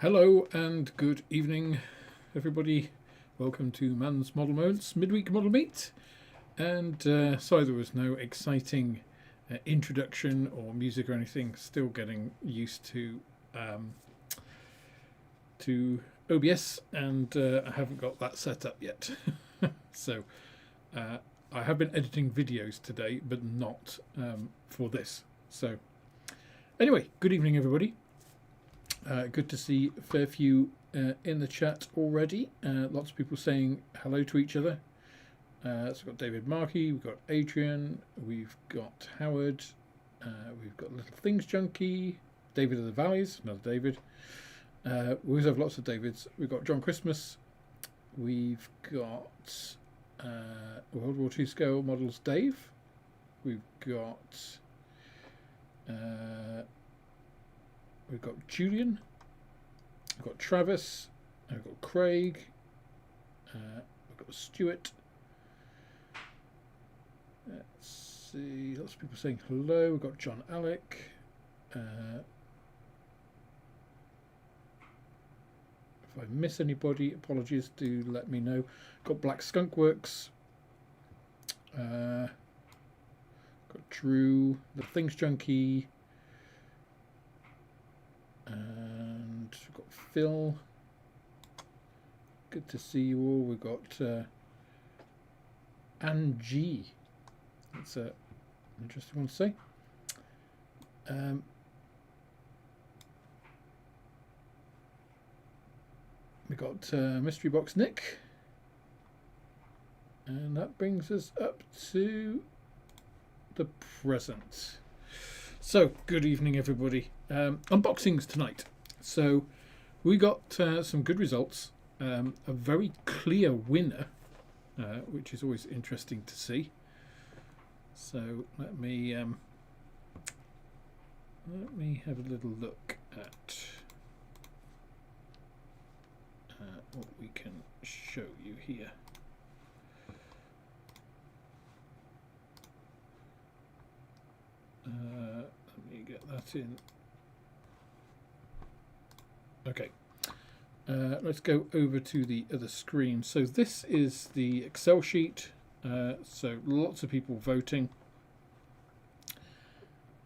Hello and good evening, everybody. Welcome to Man's Model Modes Midweek Model Meet. And sorry there was no exciting introduction or music or anything. Still getting used to OBS, and I haven't got that set up yet. So I have been editing videos today, but not for this. So anyway, good evening, everybody. Good to see a fair few in the chat already. Lots of people saying hello to each other. So we've got David Markey, we've got Adrian, we've got Howard, we've got Little Things Junkie, David of the Valleys, another David. We always have lots of Davids. We've got John Christmas, we've got World War II scale models Dave, we've got Julian, we've got Travis, we've got Craig, we've got Stuart. Let's see, lots of people saying hello. We've got John Alec. If I miss anybody, apologies, do let me know. Got Black Skunk Works. Got Drew, The Things Junkie. And we've got Phil. Good to see you all. We've got Angie. That's an interesting one to say. We've got Mystery Box Nick. And that brings us up to the present. So, good evening, everybody. Unboxings tonight. So, we got some good results. A very clear winner, which is always interesting to see. So, let me have a little look at what we can show you here. Let me get that in. Okay, let's go over to the other screen. So this is the Excel sheet. So lots of people voting,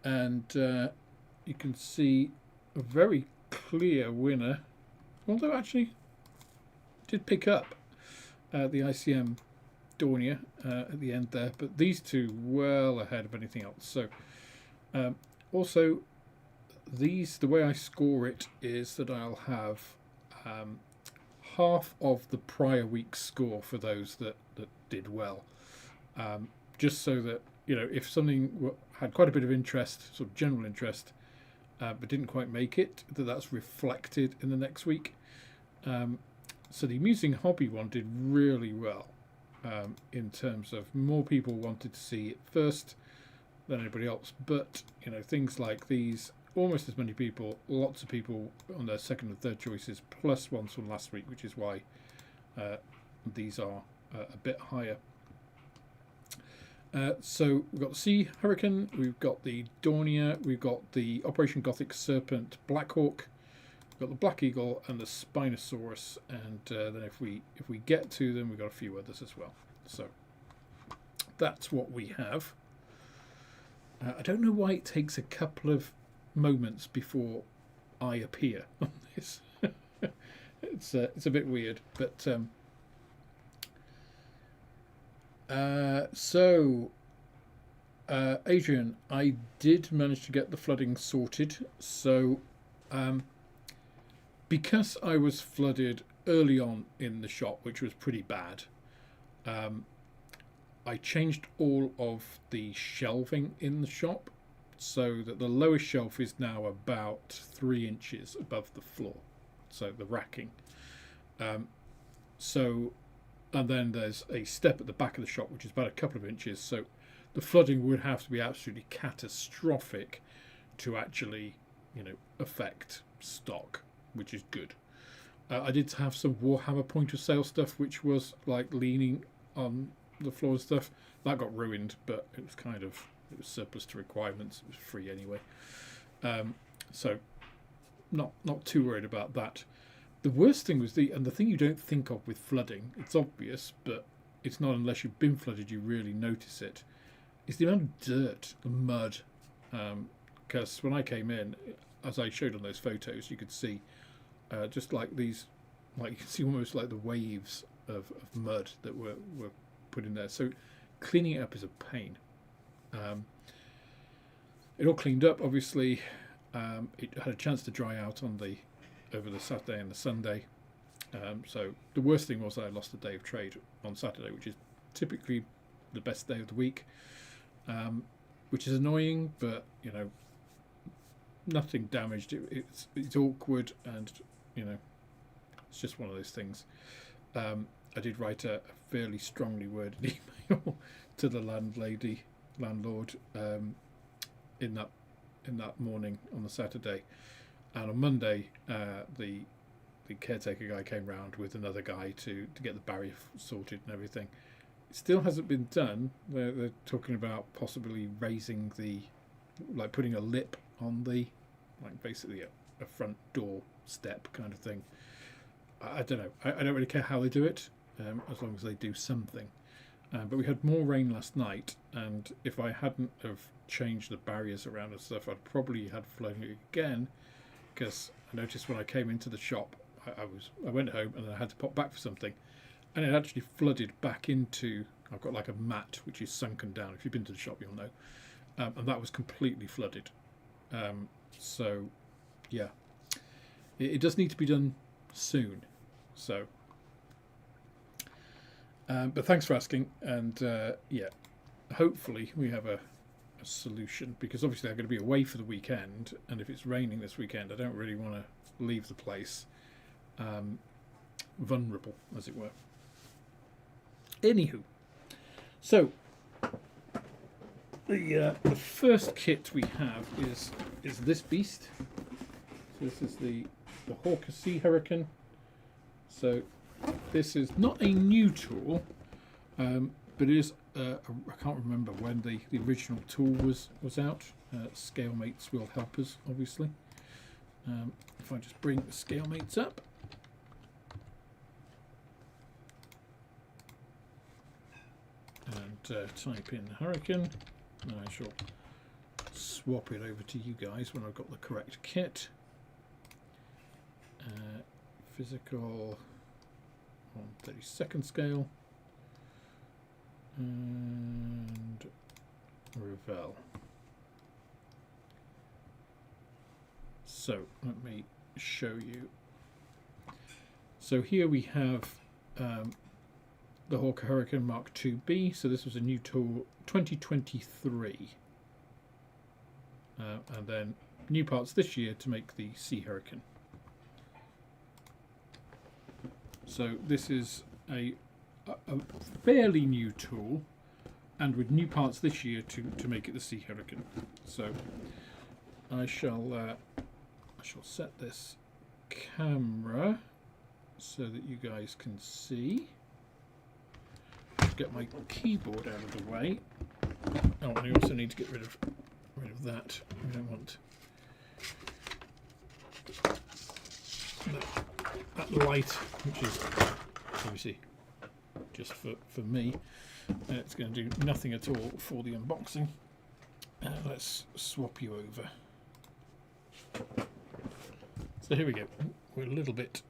and you can see a very clear winner. Although actually did pick up the ICM Dornier at the end there, but these two well ahead of anything else. So also these, the way I score it is that I'll have half of the prior week's score for those that did well, just so that you know, if something had quite a bit of interest, sort of general interest, but didn't quite make it, that's reflected in the next week. So the amusing hobby one did really well, in terms of more people wanted to see it first than anybody else. But you know, things like these, almost as many people, lots of people on their second and third choices, plus ones from last week, which is why these are a bit higher. So we've got the Sea Hurricane, we've got the Dornier, we've got the Operation Gothic Serpent Blackhawk, we've got the Black Eagle and the Spinosaurus, and then if we get to them, we've got a few others as well. So that's what we have. I don't know why it takes a couple of moments before I appear on this. It's a bit weird, but Adrian, I did manage to get the flooding sorted. So because I was flooded early on in the shop, which was pretty bad, I changed all of the shelving in the shop so that the lowest shelf is now about 3 inches above the floor, so the racking. And then there's a step at the back of the shop which is about a couple of inches, so the flooding would have to be absolutely catastrophic to actually, you know, affect stock, which is good. I did have some Warhammer point of sale stuff which was like leaning on the floor and stuff. That got ruined, but it was surplus to requirements. It was free anyway, so not too worried about that. The worst thing was the thing you don't think of with flooding, it's obvious, but it's not unless you've been flooded you really notice it, is the amount of dirt, the mud. Because when I came in, as I showed on those photos, you could see just like these, like you can see almost like the waves of mud that were put in there. So cleaning it up is a pain. It all cleaned up, obviously. It had a chance to dry out over the Saturday and the Sunday. So the worst thing was that I lost a day of trade on Saturday, which is typically the best day of the week, which is annoying, but you know, nothing damaged. It's awkward, and you know, it's just one of those things. I did write a fairly strongly worded email to the landlord in that morning on the Saturday. And on Monday, the caretaker guy came round with another guy to get the barrier sorted and everything. It still hasn't been done. They're talking about possibly raising putting a lip on basically a front door step kind of thing. I don't know. I don't really care how they do it, as long as they do something. But we had more rain last night, and if I hadn't have changed the barriers around and stuff, I'd probably had flooding again. Because I noticed when I came into the shop, I went home and then I had to pop back for something, and it actually flooded back into. I've got like a mat which is sunken down. If you've been to the shop, you'll know, and that was completely flooded. So, yeah, it does need to be done soon. So, but thanks for asking, and yeah, hopefully we have a solution, because obviously I'm going to be away for the weekend, and if it's raining this weekend I don't really want to leave the place vulnerable, as it were. Anywho, so the first kit we have is this beast. So this is the Hawker Sea Hurricane. So this is not a new tool, but it is I can't remember when the original tool was out. Scalemates will help us, obviously. If I just bring the Scalemates up. And type in Hurricane, and I shall swap it over to you guys when I've got the correct kit. Physical on 32nd scale. And Revell. So let me show you. So here we have the Hawker Hurricane Mark 2B. So this was a new tool, 2023. And then new parts this year to make the Sea Hurricane. So this is a fairly new tool, and with new parts this year to make it the Sea Hurricane. So I shall set this camera so that you guys can see. Get my keyboard out of the way. Oh, and I also need to get rid of that. We don't want that light, which is obviously just for me. It's going to do nothing at all for the unboxing. Let's swap you over. So here we go. We're a little bit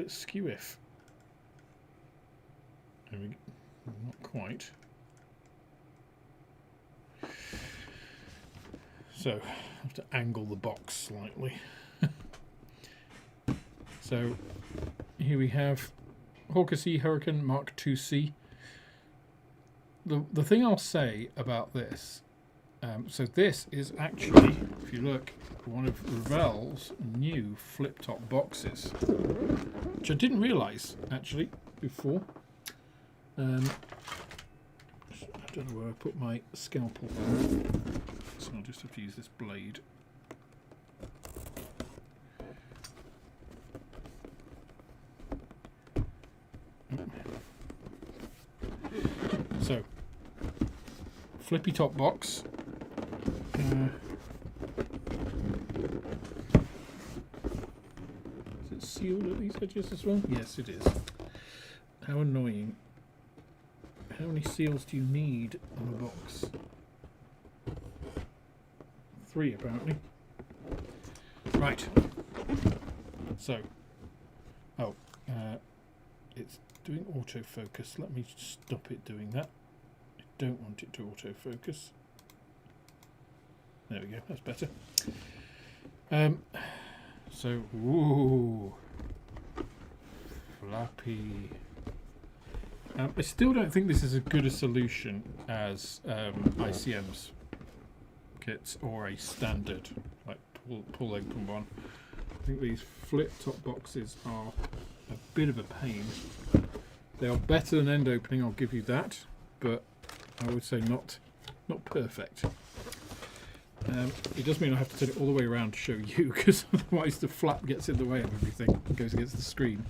skew-if. There we go. Not quite. So I have to angle the box slightly. So here we have Hawker Sea Hurricane Mark 2C. The thing I'll say about this, so this is actually, if you look, one of Revell's new flip-top boxes, which I didn't realise actually before. I don't know where I put my scalpel, so I'll just have to use this blade. So, flippy top box. Is it sealed at these edges as well? Yes, it is. How annoying. How many seals do you need on a box? 3 apparently. Right. So, it's doing autofocus. Let me stop it doing that. I don't want it to autofocus. There we go, that's better. So, ooh, flappy. I still don't think this is as good a solution as ICM's kits or a standard, like pull open one. I think these flip top boxes are a bit of a pain. They are better than end opening, I'll give you that, but I would say not perfect. It does mean I have to turn it all the way around to show you, because otherwise the flap gets in the way of everything and goes against the screen.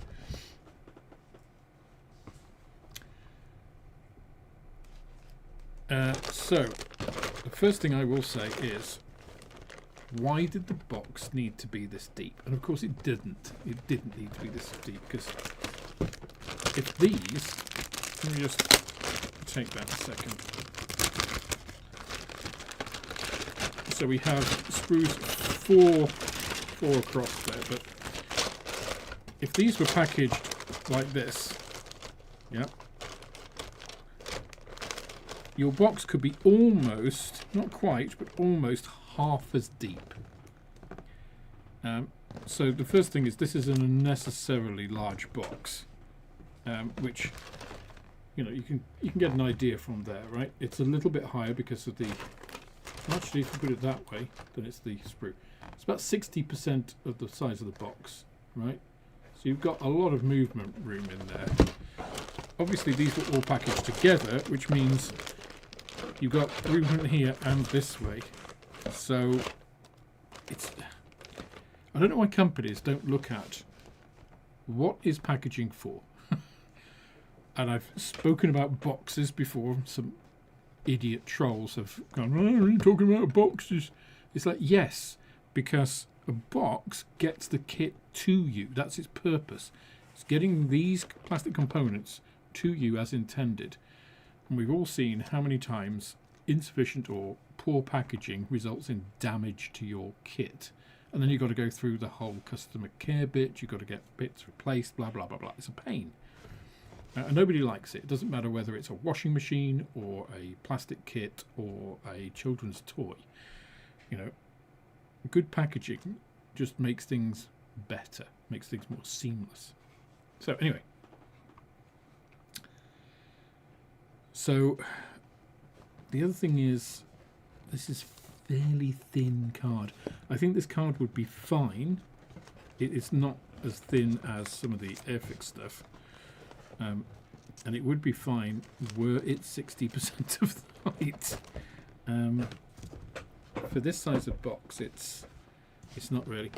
So, the first thing I will say is, why did the box need to be this deep? And of course it didn't. It didn't need to be this deep, because if these, let me just take that a second. So we have sprues four across there, but if these were packaged like this, yeah, your box could be almost, not quite, but almost half as deep. So the first thing is, this is an unnecessarily large box, which, you know, you can get an idea from there, right? It's a little bit higher because of the, actually if you put it that way, then it's the sprue. It's about 60% of the size of the box, right? So you've got a lot of movement room in there. Obviously these were all packaged together, which means you've got movement here and this way. So it's, I don't know why companies don't look at what is packaging for. And I've spoken about boxes before. Some idiot trolls have gone, oh, are you talking about boxes? It's like, yes, because a box gets the kit to you. That's its purpose. It's getting these plastic components to you as intended. And we've all seen how many times insufficient or poor packaging results in damage to your kit. And then you've got to go through the whole customer care bit. You've got to get bits replaced, blah, blah, blah, blah. It's a pain. And nobody likes it. It doesn't matter whether it's a washing machine or a plastic kit or a children's toy. You know, good packaging just makes things better, makes things more seamless. So anyway, So the other thing is, this is fairly thin card. I think this card would be fine. It's not as thin as some of the airfix stuff, and it would be fine were it 60% of the height. For this size of box, it's not really.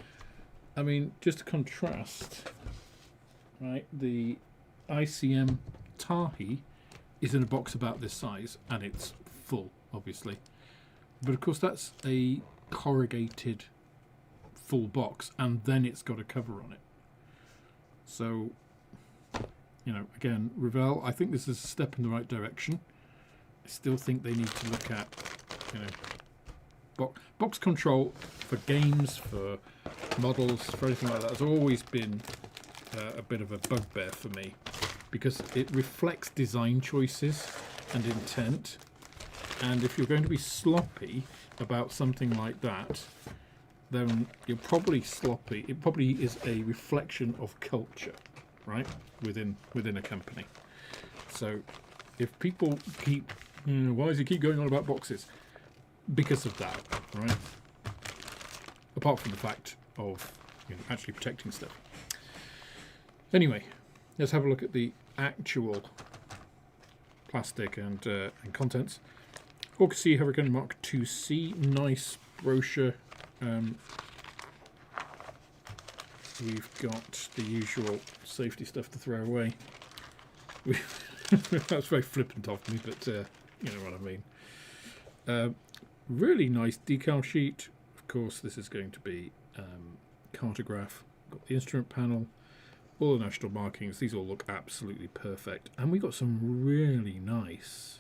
I mean, just to contrast, right? The ICM Tahi is in a box about this size, and it's full, obviously. But of course, that's a corrugated full box, and then it's got a cover on it. So, you know, again, Revell, I think this is a step in the right direction. I still think they need to look at, you know, box control for games, for models, for anything like that has always been a bit of a bugbear for me, because it reflects design choices and intent. And if you're going to be sloppy about something like that, then you're probably sloppy. It probably is a reflection of culture, right, within a company. So if people keep, why does he keep going on about boxes? Because of that, right? Apart from the fact of, you know, actually protecting stuff. Anyway, let's have a look at the actual plastic and contents. Orca C Hurricane Mark 2C, nice brochure. We've got the usual safety stuff to throw away. That's very flippant of me, but you know what I mean. Really nice decal sheet. Of course, this is going to be cartograph. Got the instrument panel, all the national markings. These all look absolutely perfect. And we got some really nice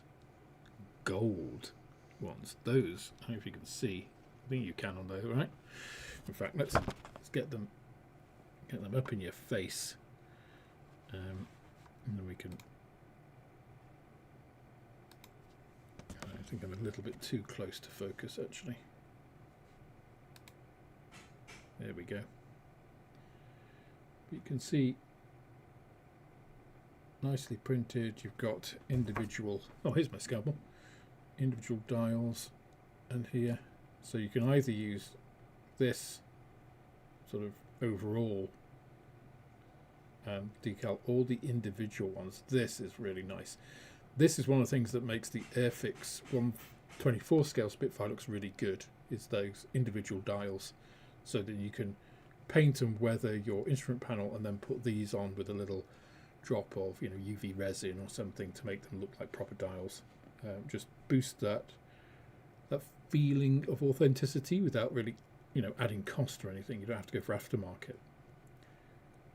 gold ones. Those, I don't know if you can see. I think you can on those, right? In fact, let's get them up in your face, and then we can. I think I'm a little bit too close to focus, actually. There we go. You can see nicely printed. You've got individual. Oh, here's my scalpel. Individual dials, and here. So you can either use this sort of overall decal or the individual ones. This is really nice. This is one of the things that makes the Airfix 124 scale Spitfire looks really good, is those individual dials, so that you can paint and weather your instrument panel and then put these on with a little drop of, you know, UV resin or something to make them look like proper dials. Just boost that feeling of authenticity without really, you know, adding cost or anything. You don't have to go for aftermarket.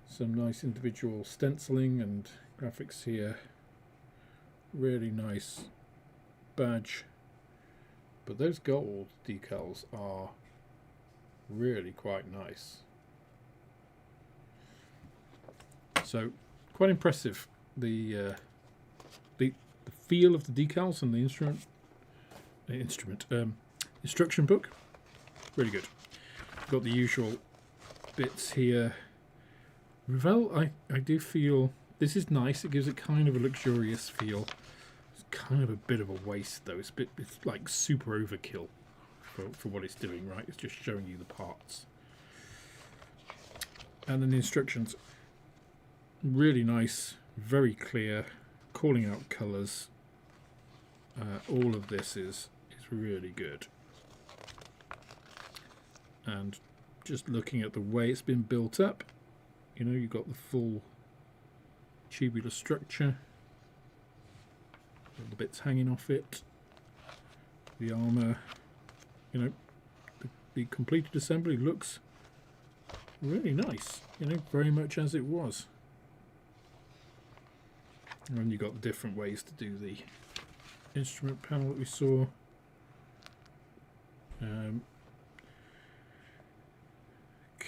Some nice individual stenciling and graphics here. Really nice badge. But those gold decals are really quite nice. So quite impressive. The feel of the decals and the instruction book, really good. Got the usual bits here. Revell, I do feel this is nice. It gives it kind of a luxurious feel. It's kind of a bit of a waste though. It's like super overkill for what it's doing, right? It's just showing you the parts. And then the instructions, really nice, very clear, calling out colours. All of this is really good. And just looking at the way it's been built up, you know, you've got the full tubular structure, all the bits hanging off it, the armour, you know, the completed assembly looks really nice, you know, very much as it was. And you've got different ways to do the instrument panel that we saw.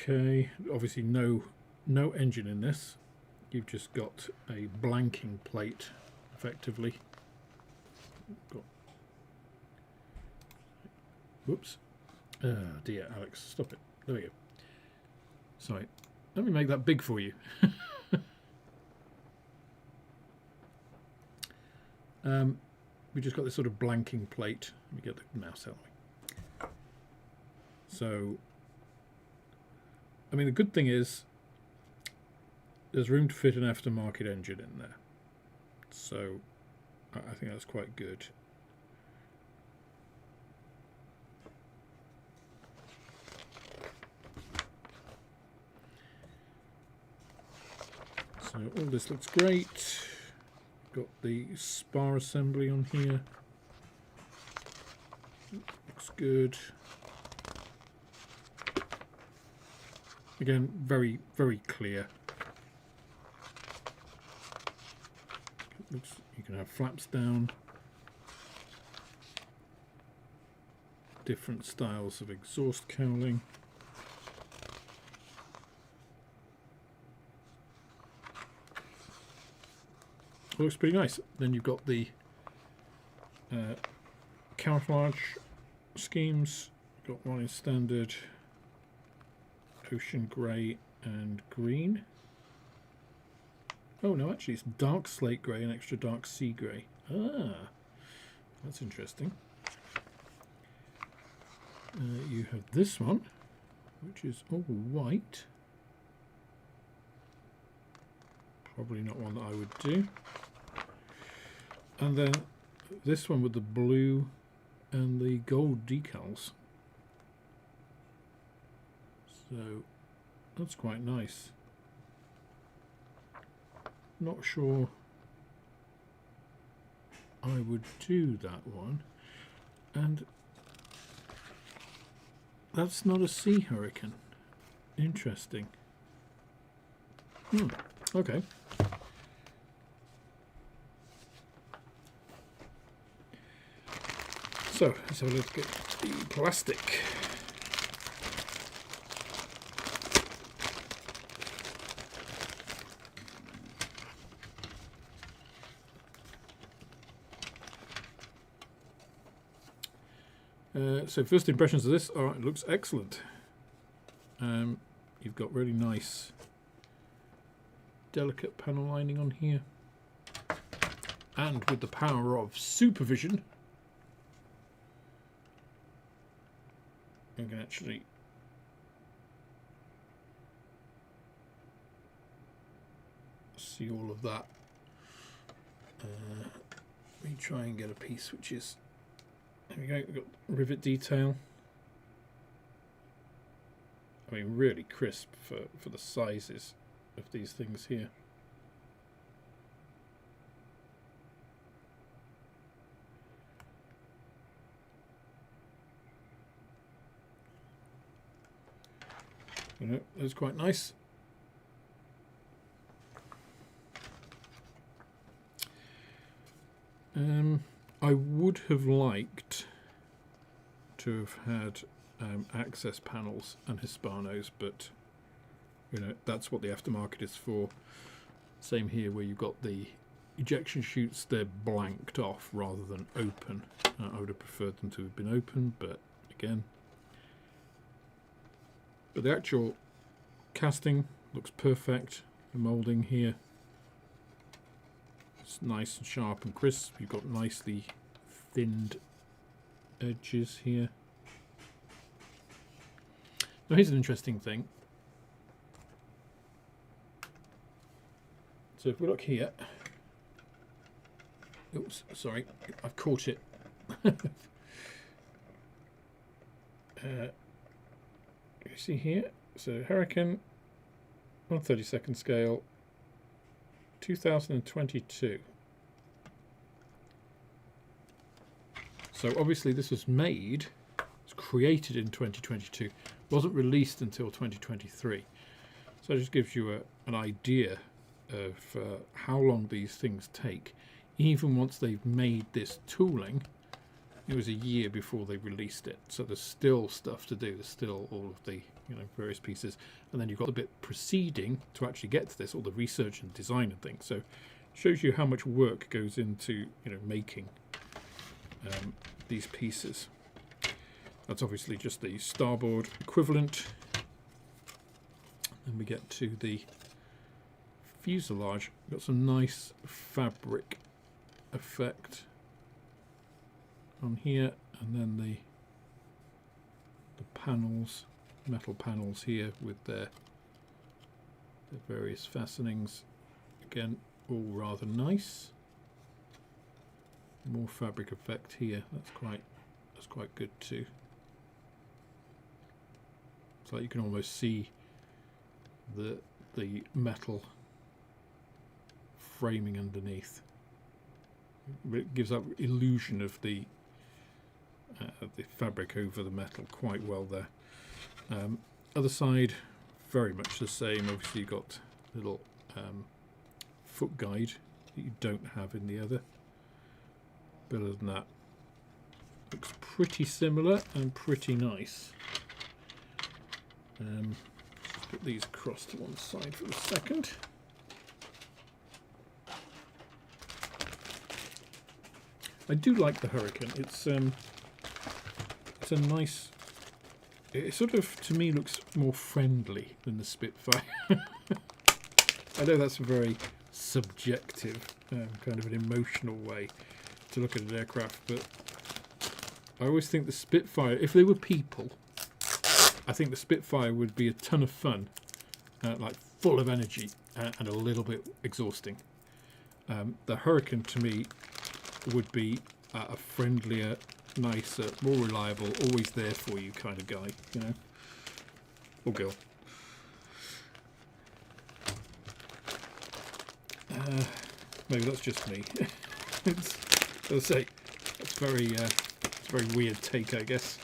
Okay, obviously no engine in this. You've just got a blanking plate, effectively. Whoops. Oh dear, Alex, stop it. There we go. Sorry, let me make that big for you. we just got this sort of blanking plate. Let me get the mouse out of the way. So, I mean, the good thing is there's room to fit an aftermarket engine in there. So, I think that's quite good. So all this looks great. Got the spar assembly on here. Looks good. Again, very, very clear. Looks, you can have flaps down. Different styles of exhaust cowling. Looks pretty nice. Then you've got the camouflage schemes. Got one in standard, ocean grey and green. Oh no, actually it's dark slate grey and extra dark sea grey. Ah, that's interesting. You have this one, which is all white. Probably not one that I would do. And then this one with the blue and the gold decals. So that's quite nice. Not sure I would do that one. And that's not a Sea Hurricane. Interesting. Okay. So let's have a look at the plastic. So first impressions of this, all right, it looks excellent. You've got really nice delicate panel lining on here, and with the power of supervision you can actually see all of that. Let me try and get a piece which is, there we go, we've got rivet detail. I mean, really crisp for the sizes of these things here. You know, that's quite nice. I would have liked to have had access panels and Hispanos, but you know, that's what the aftermarket is for. Same here, where you've got the ejection chutes, they're blanked off rather than open. I would have preferred them to have been open, but again. But the actual casting looks perfect. The moulding here, it's nice and sharp and crisp. You've got nicely thinned edges here. Now here's an interesting thing. So if we look here, oops, sorry, I've caught it. You see here, so Hurricane 1/32 scale, 2022. So obviously this was made, it's created in 2022, wasn't released until 2023. So it just gives you an idea of how long these things take. Even once they've made this tooling, it was a year before they released it. So there's still stuff to do. There's still all of the various pieces, and then you've got the bit preceding to actually get to this, all the research and design and things. So it shows you how much work goes into making these pieces. That's obviously just the starboard equivalent. Then we get to the fuselage. We've got some nice fabric effect on here, and then the panels, metal panels here with their various fastenings. Again, all rather nice. More fabric effect here. That's quite good too. It's like you can almost see the metal framing underneath. It gives that illusion of the fabric over the metal quite well there. Other side, very much the same. Obviously you've got a little foot guide that you don't have in the other. But other than that, looks pretty similar and pretty nice. Let's put these across to one side for a second. I do like the Hurricane. It's a nice. It sort of, to me, looks more friendly than the Spitfire. I know that's a very subjective, kind of an emotional way to look at an aircraft, but I always think the Spitfire, if they were people, I think the Spitfire would be a ton of fun, like full of energy and a little bit exhausting. The Hurricane, to me, would be a friendlier, nicer, more reliable, always there for you kind of guy, you know, or girl. Maybe that's just me. As I say, it's a very weird take, I guess.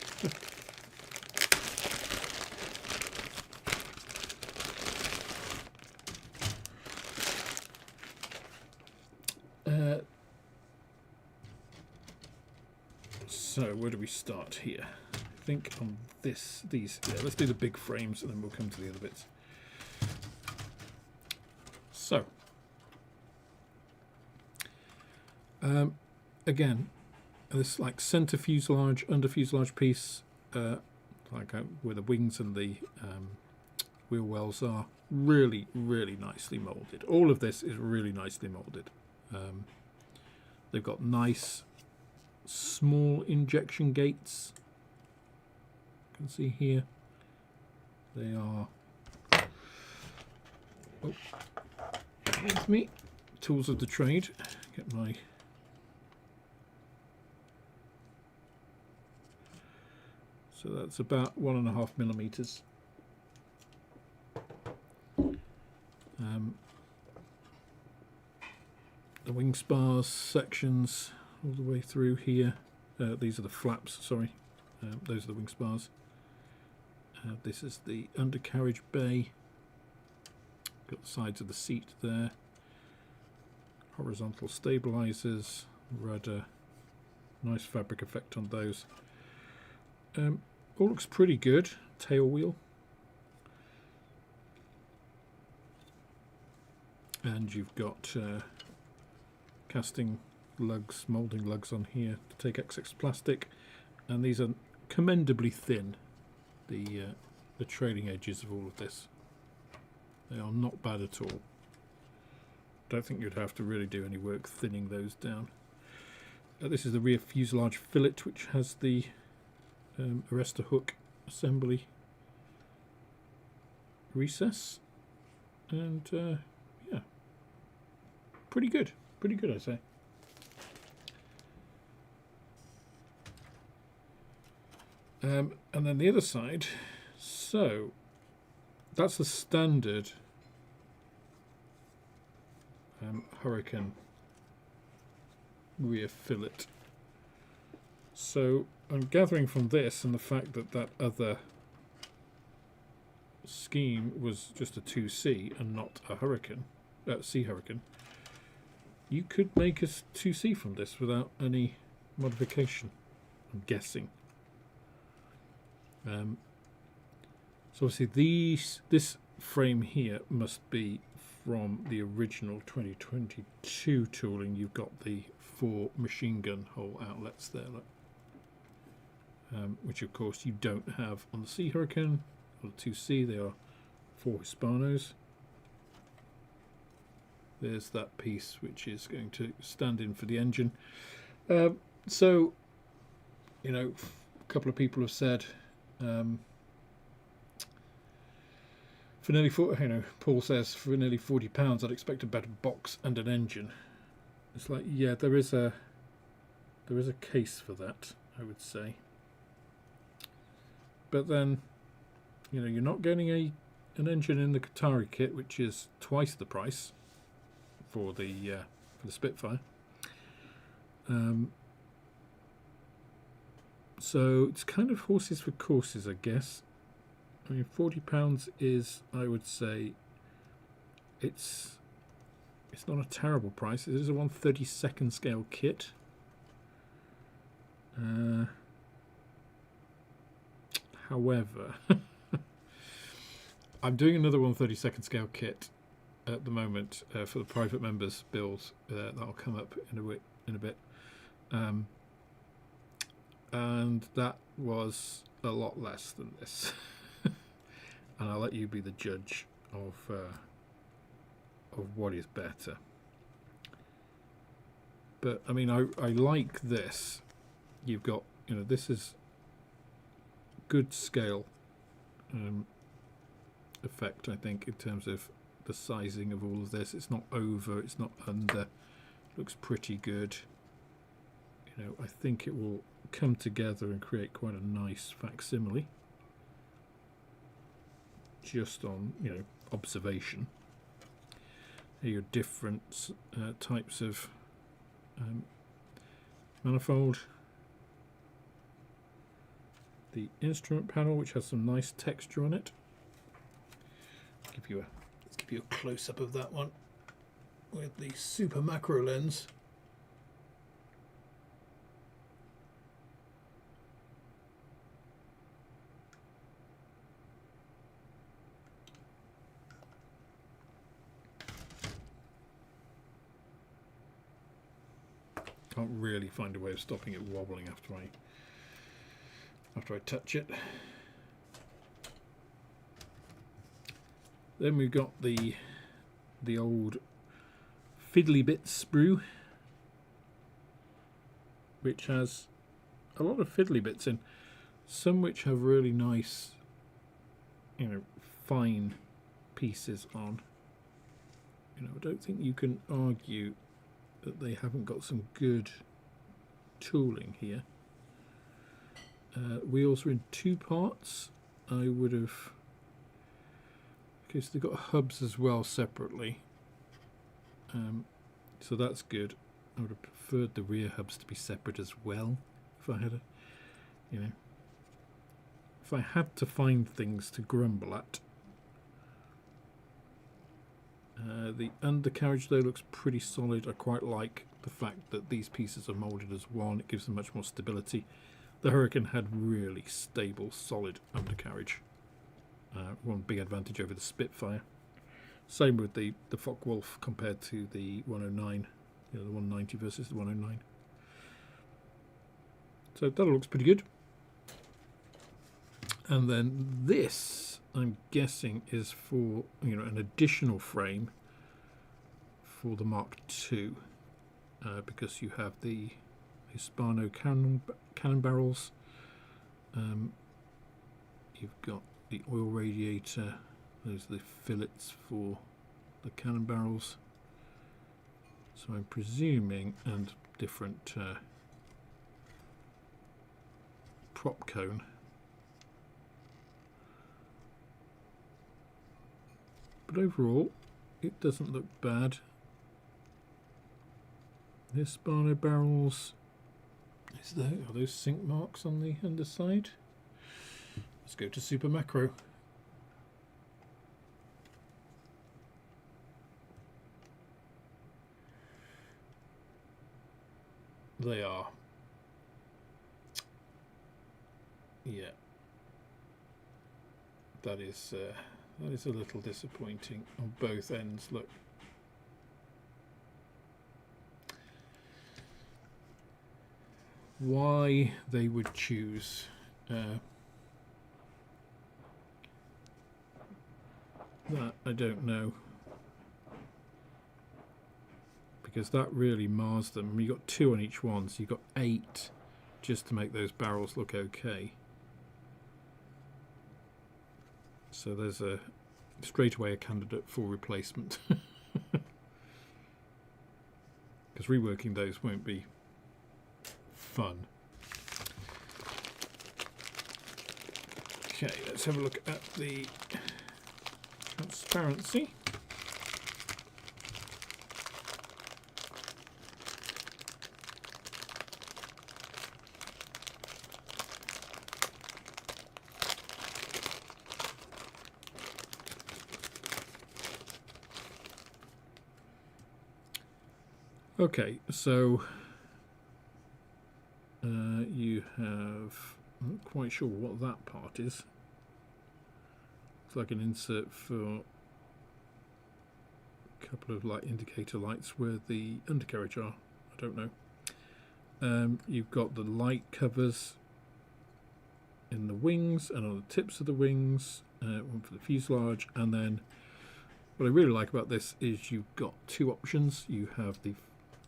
So where do we start here? I think on these. Yeah, let's do the big frames and then we'll come to the other bits. So. Again, this like centre fuselage, under fuselage piece, like where the wings and the wheel wells are, really nicely moulded. All of this is really nicely moulded. They've got nice small injection gates. You can see here. They are. Oh, with me, tools of the trade. Get my. So that's about 1.5 millimeters. The wing spars sections all the way through here. These are the flaps, sorry. Those are the wing spars. This is the undercarriage bay. Got the sides of the seat there. Horizontal stabilizers, rudder. Nice fabric effect on those. All looks pretty good. Tail wheel. And you've got casting lugs, moulding lugs on here to take excess plastic. And these are commendably thin, the trailing edges of all of this. They are not bad at all. Don't think you'd have to really do any work thinning those down. This is the rear fuselage fillet, which has the arrestor hook assembly recess, and yeah, pretty good, I'd say. And then the other side, so that's the standard Hurricane rear fillet. So I'm gathering from this and the fact that that other scheme was just a 2C and not a Hurricane, Sea Hurricane, you could make a 2C from this without any modification, I'm guessing. So obviously this frame here must be from the original 2022 tooling. You've got the 4 machine gun hole outlets there, look. Which of course you don't have on the Sea Hurricane or the 2C. They are 4 Hispanos. There's that piece which is going to stand in for the engine. So you know, a couple of people have said for nearly Paul says for nearly £40, I'd expect a better box and an engine. It's like, yeah, there is a case for that, I would say. But then, you know, you're not getting an engine in the Qatari kit, which is twice the price for the Spitfire. So it's kind of horses for courses, I guess. I mean, £40 is, I would say, it's not a terrible price. It is a 1/32nd scale kit. However, I'm doing another 1/32nd scale kit at the moment for the private members build. That'll come up in a bit. And that was a lot less than this. And I'll let you be the judge of what is better. But I mean, I like this. You've got, you know, this is good scale effect, I think, in terms of the sizing of all of this. It's not over, it's not under. Looks pretty good. You know, I think it will come together and create quite a nice facsimile. Just on, you know, observation. Here are your different types of manifold. The instrument panel, which has some nice texture on it. Let's give you a close-up of that one with the super macro lens. Can't really find a way of stopping it wobbling after I touch it. Then we've got the old fiddly bit sprue, which has a lot of fiddly bits in, some which have really nice, you know, fine pieces on. You know, I don't think you can argue that they haven't got some good tooling here. Wheels are in two parts. I would have... Okay, so they've got hubs as well separately. So that's good. I would have preferred the rear hubs to be separate as well. If I had a... You know... If I had to find things to grumble at. The undercarriage though looks pretty solid. I quite like the fact that these pieces are moulded as one. It gives them much more stability. The Hurricane had really stable, solid undercarriage. One big advantage over the Spitfire. Same with the Focke-Wulf compared to the 109. You know, the 190 versus the 109. So that looks pretty good. And then this, I'm guessing, is for, you know, an additional frame for the Mark II, because you have the Hispano cannon barrels. You've got the oil radiator. Those are the fillets for the cannon barrels. So I'm presuming, and different prop cone. But overall, it doesn't look bad. The Hispano barrels. Are those sink marks on the underside? Let's go to Super Macro. They are. Yeah. That is a little disappointing on both ends. Look. Why they would choose that, I don't know. Because that really mars them. You've got 2 on each one, so you've got 8 just to make those barrels look okay. So there's a straight away a candidate for replacement. Because reworking those won't be fun. Okay, let's have a look at the transparency. Okay, so you have, I'm not quite sure what that part is. It's like an insert for a couple of light indicator lights where the undercarriage are. I don't know. You've got the light covers in the wings and on the tips of the wings, one for the fuselage, and then what I really like about this is you've got two options. You have the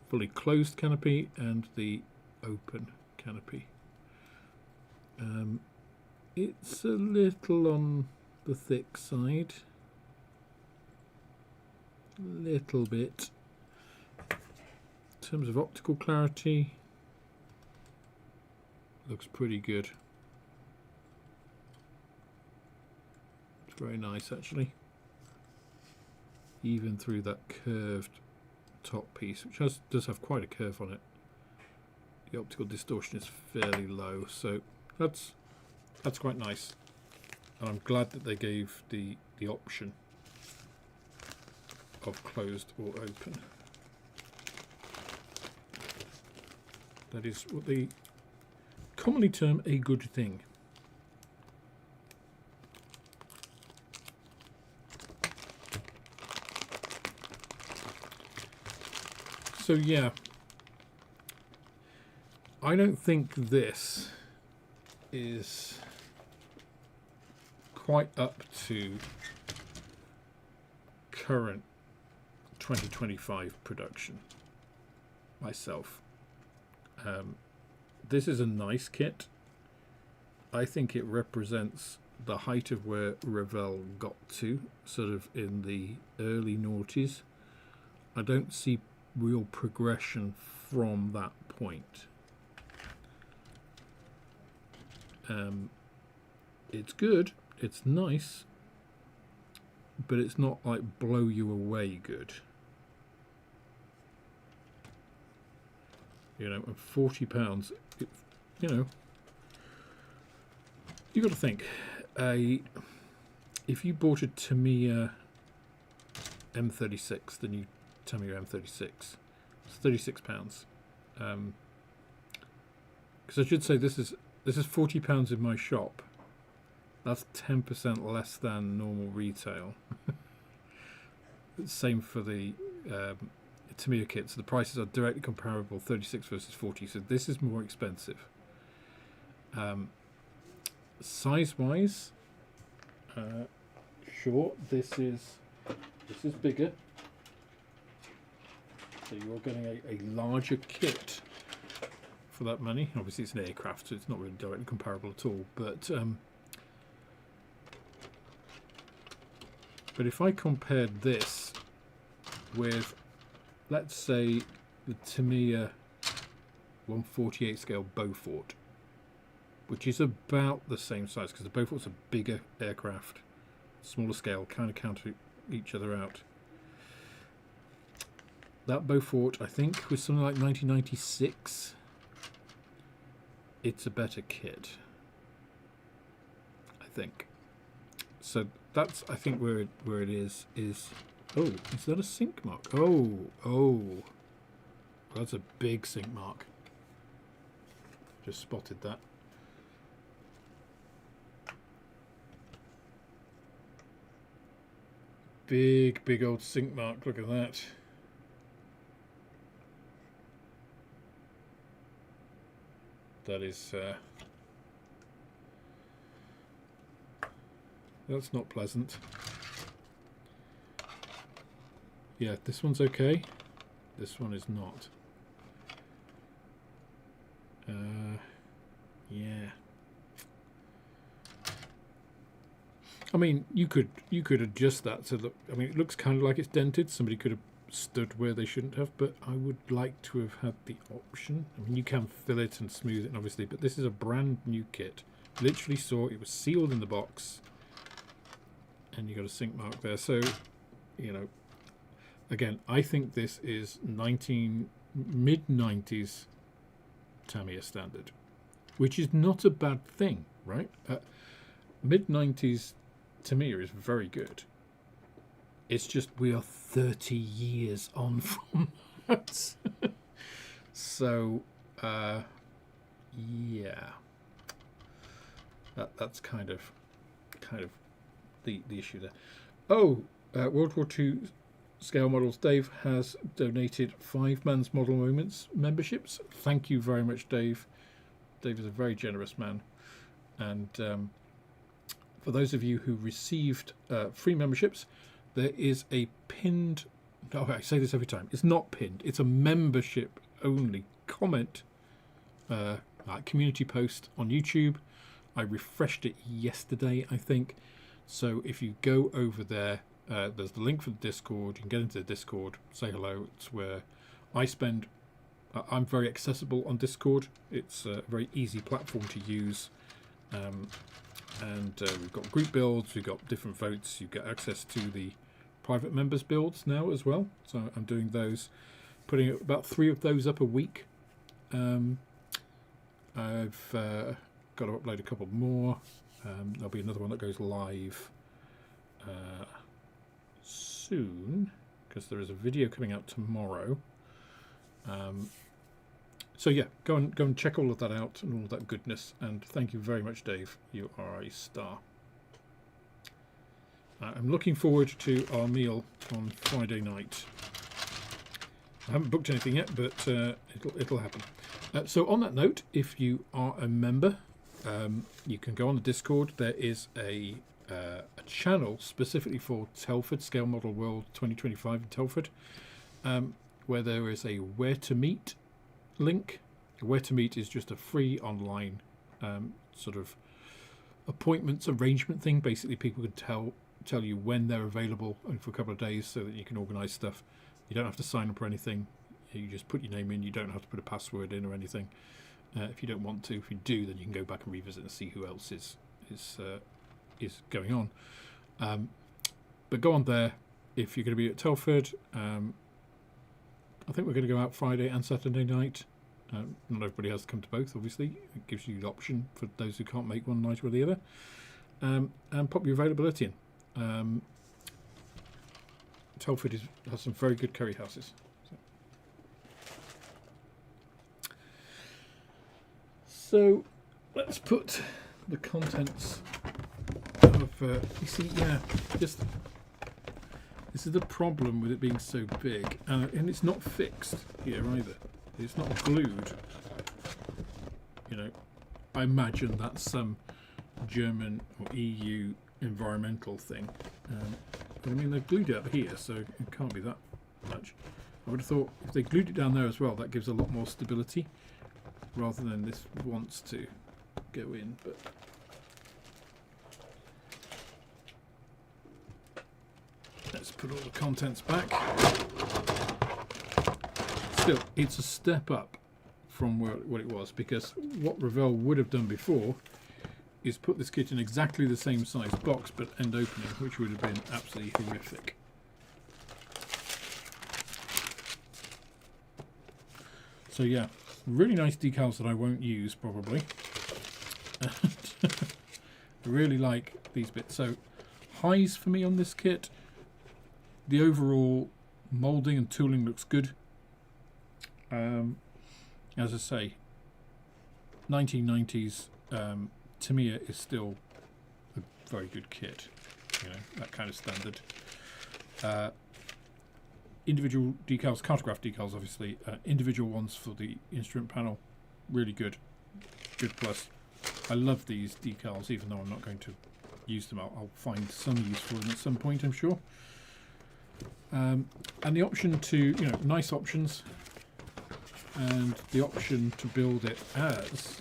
fully closed canopy and the open canopy. It's a little on the thick side, little bit. In terms of optical clarity, looks pretty good. It's very nice actually, even through that curved top piece, which does have quite a curve on it. The optical distortion is fairly low, so that's quite nice. And I'm glad that they gave the option of closed or open. That is what they commonly term a good thing. So yeah, I don't think this is quite up to current 2025 production myself. This is a nice kit. I think it represents the height of where Revell got to, sort of in the early noughties. I don't see real progression from that point. It's good, it's nice, but it's not like blow you away good. You know, and £40, you know, you got to think, if you bought a Tamiya M36, the new Tamiya M36, it's £36. Because I should say this is £40 in my shop. That's 10% less than normal retail. Same for the Tamiya kits. The prices are directly comparable, 36 versus 40. So this is more expensive. Size-wise, sure, this is bigger. So you're getting a larger kit for that money. Obviously, it's an aircraft, so it's not really directly comparable at all. But if I compared this with, let's say, the Tamiya 1/48 scale Beaufort, which is about the same size, because the Beaufort's a bigger aircraft, smaller scale, kind of counter each other out. That Beaufort, I think, was something like 1996. It's a better kit, I think. So that's, I think, where it is. Oh, is that a sink mark? Oh, that's a big sink mark. Just spotted that. Big old sink mark. Look at that. That is that's not pleasant. Yeah, this one's okay. This one is not. I mean, you could adjust that to look. I mean, it looks kind of like it's dented. Somebody could have stood where they shouldn't have, but I would like to have had the option. I mean, you can fill it and smooth it, obviously, but this is a brand new kit. Literally saw it was sealed in the box, and you got a sync mark there. So, you know, again, I think this is mid-90s Tamiya standard, which is not a bad thing, right? Mid-90s Tamiya is very good. It's just we are 30 years on from that. So, yeah, that's kind of the issue there. Oh, World War II scale models. Dave has donated 5 Man's Model Moments memberships. Thank you very much, Dave. Dave is a very generous man, and for those of you who received free memberships, there is a pinned, oh, I say this every time, it's not pinned, it's a membership only comment community post on YouTube. I refreshed it yesterday, I think. So if you go over there, there's the link for the Discord. You can get into the Discord, say hello. It's where I spend, I'm very accessible on Discord. It's a very easy platform to use. And we've got group builds, we've got different votes. You get access to the private members builds now as well. So I'm doing those, putting about 3 of those up a week. I've got to upload a couple more. There'll be another one that goes live soon, because there is a video coming out tomorrow. So yeah, go and check all of that out and all that goodness. And thank you very much, Dave. You are a star. I'm looking forward to our meal on Friday night. I haven't booked anything yet, but it'll happen. So on that note, if you are a member, you can go on the Discord. There is a channel specifically for Telford Scale Model World 2025 in Telford, where there is a Where to Meet link. Where to Meet is just a free online sort of appointments arrangement thing. Basically, people can tell you when they're available and for a couple of days, so that you can organise stuff. You don't have to sign up or anything. You just put your name in. You don't have to put a password in or anything. If you don't want to, if you do, then you can go back and revisit and see who else is going on. But go on there if you're going to be at Telford. I think we're going to go out Friday and Saturday night. Not everybody has to come to both, obviously. It gives you the option for those who can't make one night or the other. And pop your availability in. Telford has some very good curry houses. So let's put the contents of, you see, yeah, just, this is the problem with it being so big, and it's not fixed here either. It's not glued. You know, I imagine that's some German or EU environmental thing. But I mean, they've glued it up here, so it can't be that much. I would have thought if they glued it down there as well, that gives a lot more stability, rather than this wants to go in. But let's put all the contents back. Still, it's a step up from what it was, because what Revell would have done before is put this kit in exactly the same size box but end opening, which would have been absolutely horrific. So yeah, really nice decals that I won't use probably. I really like these bits. So highs for me on this kit. The overall moulding and tooling looks good. As I say, 1990s Tamiya is still a very good kit, you know, that kind of standard. Individual decals, cartograph decals, obviously. Individual ones for the instrument panel, really good. Good plus. I love these decals, even though I'm not going to use them. I'll find some use for them at some point, I'm sure. And the option to, you know, nice options, and the option to build it as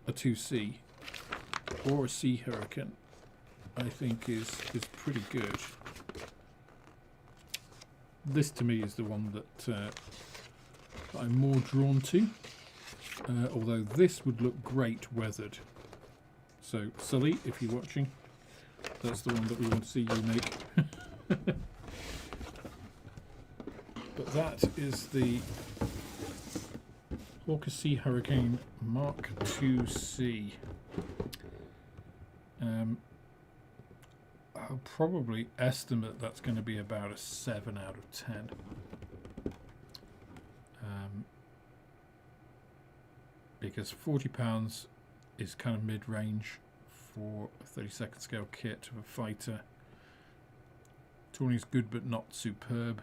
a 2C or a Sea Hurricane. I think is pretty good. This to me is the one that I'm more drawn to, although this would look great weathered. So Sully, if you're watching, that's the one that we want to see you make. But that is the Hawker Sea Hurricane Mark II-C. I'll probably estimate that's going to be about a 7 out of 10. Because £40 is kind of mid-range for a 32nd scale kit of a fighter. Tooling is good but not superb.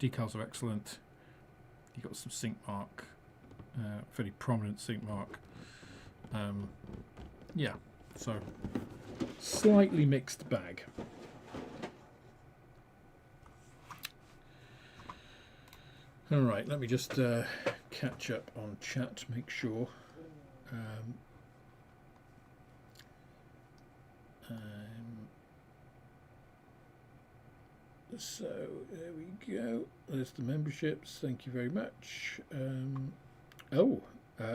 Decals are excellent. You've got some sink mark, fairly prominent sink mark. Yeah, so slightly mixed bag. All right, let me just catch up on chat, make sure. So there we go. There's the memberships. Thank you very much.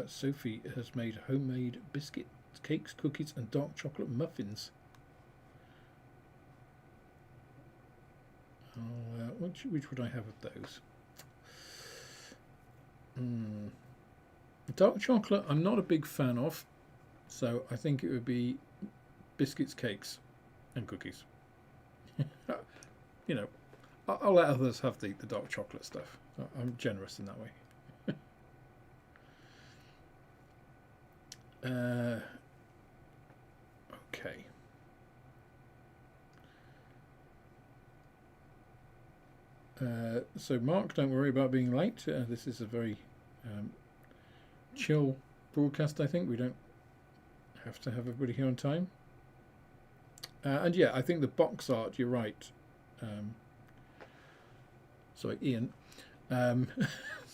Sophie has made homemade biscuits, cakes, cookies, and dark chocolate muffins. Which would I have of those? Dark chocolate I'm not a big fan of, so I think it would be biscuits, cakes, and cookies. You know, I'll let others have the dark chocolate stuff. I'm generous in that way. Okay. So Mark, don't worry about being late. This is a very chill broadcast, I think. We don't have to have everybody here on time. And yeah, I think the box art, you're right. Sorry, Ian. A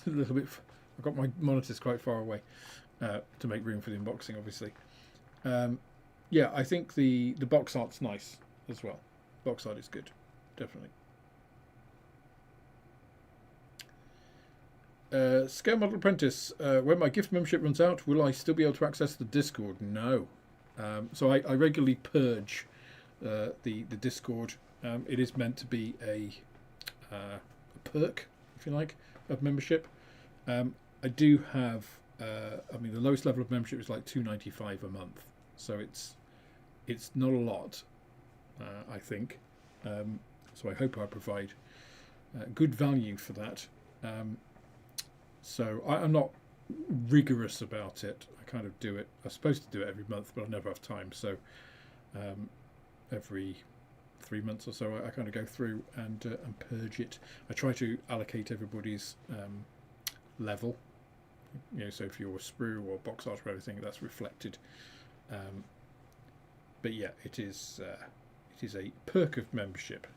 little bit. I've got my monitors quite far away to make room for the unboxing, obviously. Yeah, I think the box art's nice as well. Box art is good, definitely. Scale Model Apprentice. When my gift membership runs out, will I still be able to access the Discord? No. So I regularly purge the Discord. It is meant to be a perk, if you like, of membership. I do have, I mean, the lowest level of membership is like $2.95 a month, so it's not a lot, I think. So I hope I provide good value for that. So I'm not rigorous about it. I kind of do it. I'm supposed to do it every month, but I never have time. So every 3 months or so, I kind of go through and purge it. I try to allocate everybody's level. You know, so if you're a sprue or box art or everything, that's reflected. But yeah, it is a perk of membership.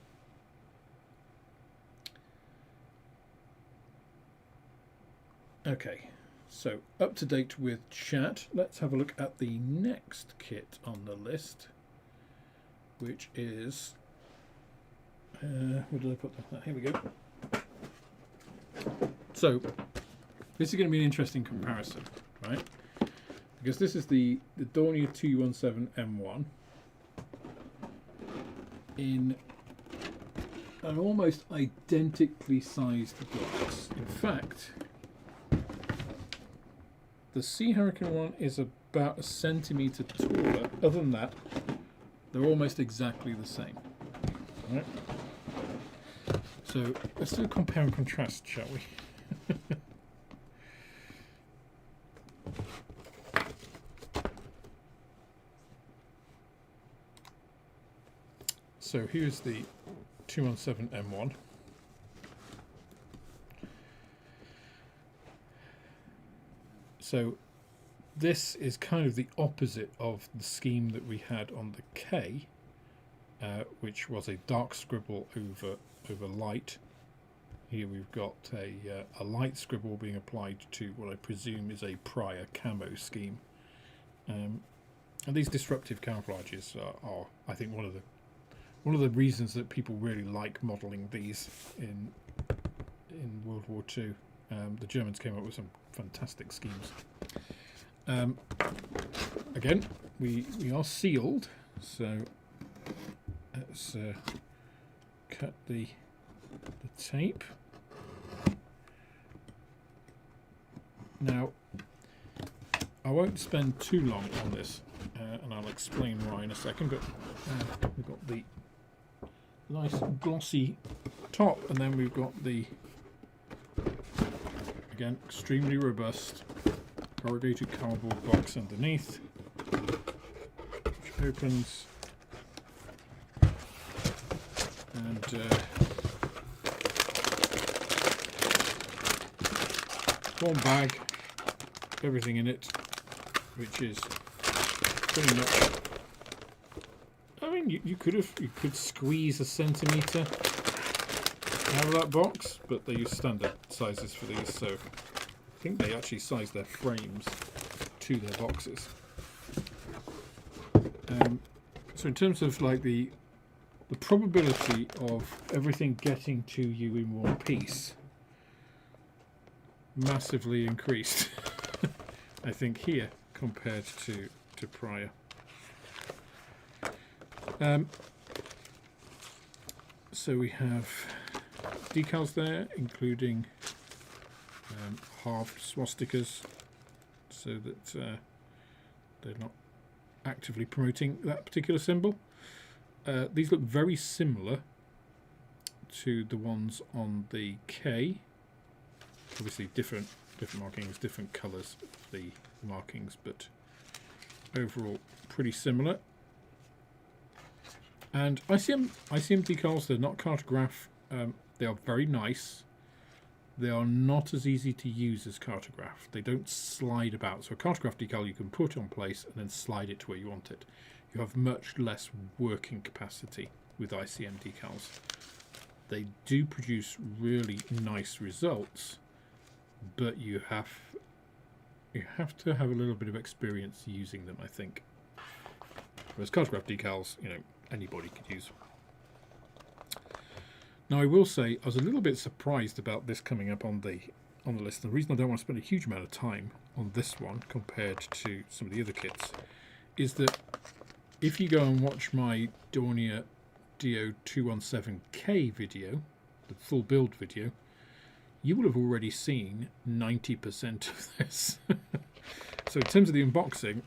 Okay, so up to date with chat. Let's have a look at the next kit on the list, which is where did I put that? Here we go. So this is going to be an interesting comparison, right? Because this is the Dornier 217 M1 in an almost identically sized box. In fact, the Sea Hurricane one is about a centimetre taller. Other than that, they're almost exactly the same. Right? So let's do a compare and contrast, shall we? So here's the 217 M1. So this is kind of the opposite of the scheme that we had on the K, which was a dark scribble over light. Here we've got a light scribble being applied to what I presume is a prior camo scheme. And And these disruptive camouflages are, I think, one of the reasons that people really like modelling these in World War II. The Germans came up with some fantastic schemes. Again, we are sealed, so let's cut the tape. Now, I won't spend too long on this, and I'll explain why in a second, but we've got the nice glossy top, and then we've got the, again, extremely robust corrugated cardboard box underneath, which opens, and one bag, everything in it, which is pretty much, I mean, you could squeeze a centimetre out of that box, but they use standard sizes for these, so I think they actually size their frames to their boxes. So in terms of like the probability of everything getting to you in one piece, massively increased, I think, here compared to prior. So we have decals there, including halved swastikas, so that they're not actively promoting that particular symbol. These look very similar to the ones on the K. Obviously different markings, different colours of the markings, but overall pretty similar. And ICM decals, they're not cartograph. They are very nice. They are not as easy to use as cartograph. They don't slide about. So a cartograph decal you can put on place and then slide it to where you want it. You have much less working capacity with ICM decals. They do produce really nice results, but you have to have a little bit of experience using them, I think. Whereas cartograph decals, you know, anybody could use. Now I will say I was a little bit surprised about this coming up on the list. The reason I don't want to spend a huge amount of time on this one compared to some of the other kits is that if you go and watch my Dornier DO217K video, the full build video, you will have already seen 90% of this. So in terms of the unboxing,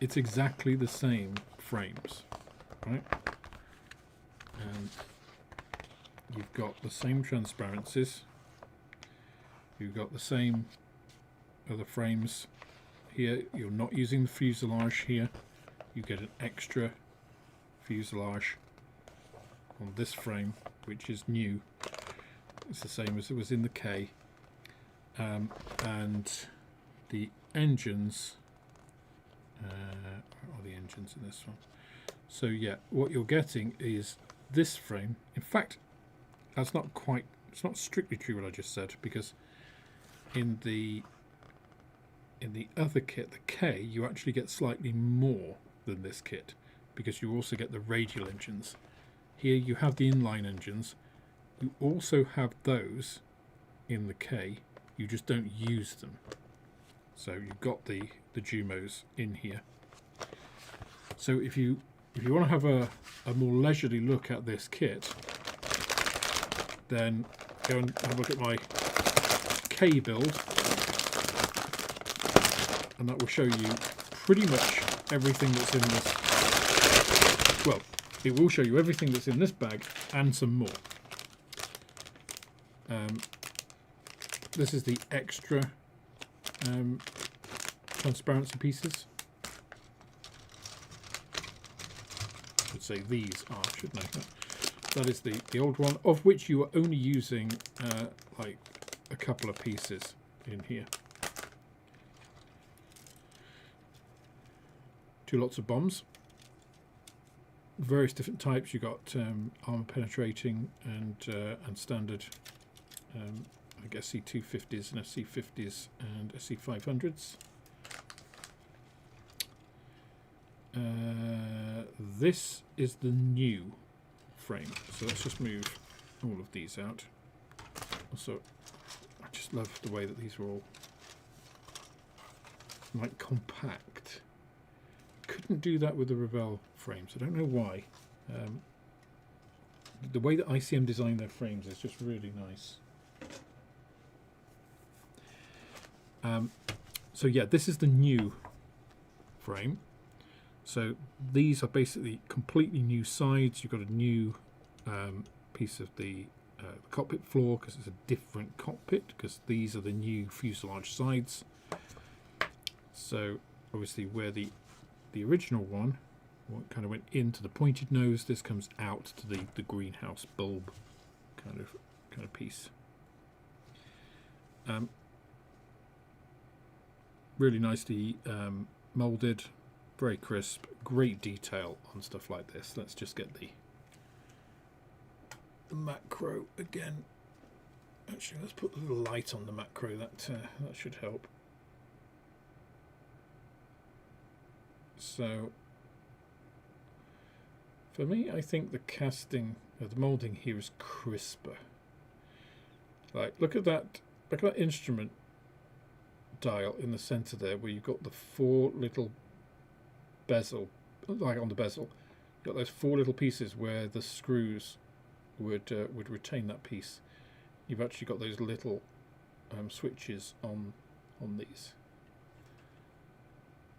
it's exactly the same frames, right? And you've got the same transparencies. You've got the same other frames here. You're not using the fuselage here. You get an extra fuselage on this frame, which is new. It's the same as it was in the K. And the engines are the engines in this one. So yeah, what you're getting is this frame. In fact, that's not quite, it's not strictly true what I just said, because in the other kit, the K, you actually get slightly more than this kit, because you also get the radial engines. Here you have the inline engines. You also have those in the K, you just don't use them. So you've got the Jumos in here. So if you want to have a more leisurely look at this kit, then go and have a look at my K build, and that will show you pretty much everything that's in this. Well, it will show you everything that's in this bag and some more. This is the extra transparency pieces. I should say these are, shouldn't I? That is the old one, of which you are only using like a couple of pieces in here. Two lots of bombs, various different types. You got armor penetrating and standard. I guess C250s and SC50s and SC500s. This is the new frame. So let's just move all of these out. Also, I just love the way that these are all like compact. Couldn't do that with the Revell frames. I don't know why. The way that ICM design their frames is just really nice. So yeah, this is the new frame. So these are basically completely new sides. You've got a new piece of the cockpit floor because it's a different cockpit, because these are the new fuselage sides. So obviously where the original one kind of went into the pointed nose, this comes out to the greenhouse bulb kind of piece. Really nicely molded, very crisp, great detail on stuff like this. Let's just get the macro again. Actually, let's put a little light on the macro. That should help. So for me, I think the casting, the molding here is crisper. Like, look at that instrument dial in the center there, where you've got the 4 little bezel, like on the bezel, you've got those 4 little pieces where the screws would retain that piece. You've actually got those little switches on these.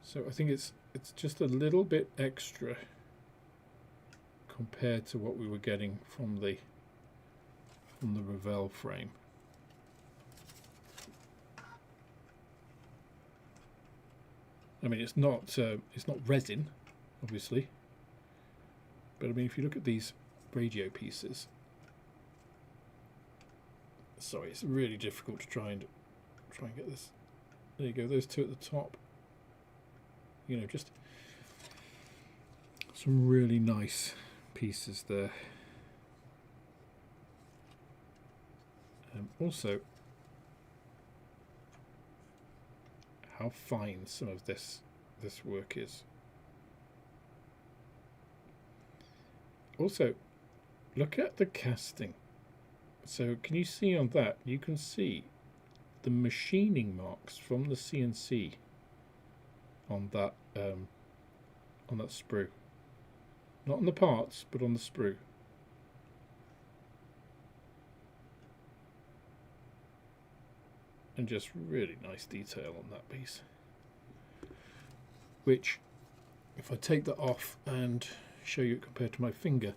So I think it's just a little bit extra compared to what we were getting from the Revell frame. I mean, it's not resin, obviously, but I mean, if you look at these radio pieces, sorry, it's really difficult to try and get this. There you go, those 2 at the top. You know, just some really nice pieces there. Also, how fine some of this work is. Also, look at the casting. So can you see on that? You can see the machining marks from the CNC on that sprue. Not on the parts, but on the sprue. And just really nice detail on that piece. Which, if I take that off and show you it compared to my finger,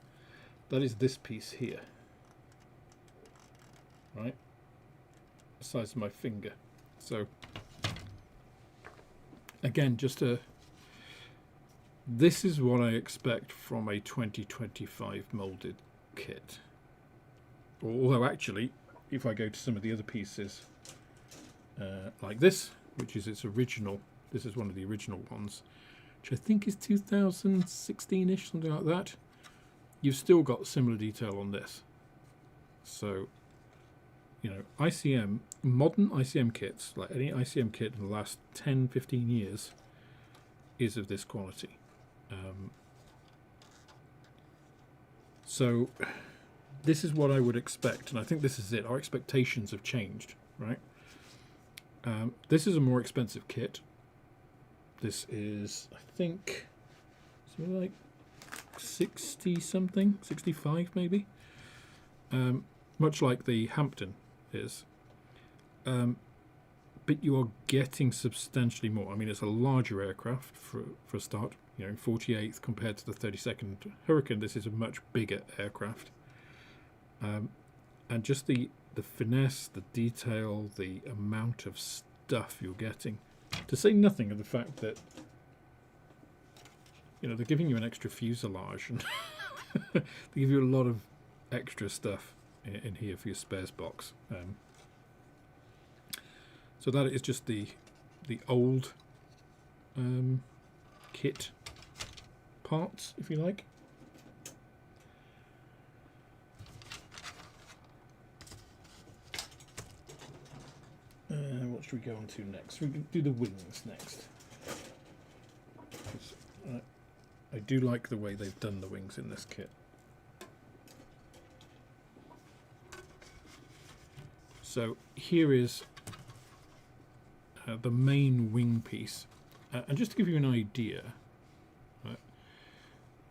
that is this piece here. Right? The size of my finger. So, again, this is what I expect from a 2025 molded kit. Although actually, if I go to some of the other pieces, like this, which is its original, this is one of the original ones, which I think is 2016-ish, something like that. You've still got similar detail on this. So, you know, ICM, modern ICM kits, like any ICM kit in the last 10, 15 years, is of this quality. So this is what I would expect, and I think this is it. Our expectations have changed, right? This is a more expensive kit. This is, I think, something like 60 something, 65 maybe. Much like the Hampton is. But you are getting substantially more. I mean, it's a larger aircraft for a start. You know, 48th compared to the 32nd Hurricane, this is a much bigger aircraft. And just the finesse, the detail, the amount of stuff you're getting. To say nothing of the fact that, you know, they're giving you an extra fuselage, and they give you a lot of extra stuff in here for your spares box. So that is just the old kit parts, if you like. What should we go on to next? We do the wings next. I do like the way they've done the wings in this kit. So here is the main wing piece, and just to give you an idea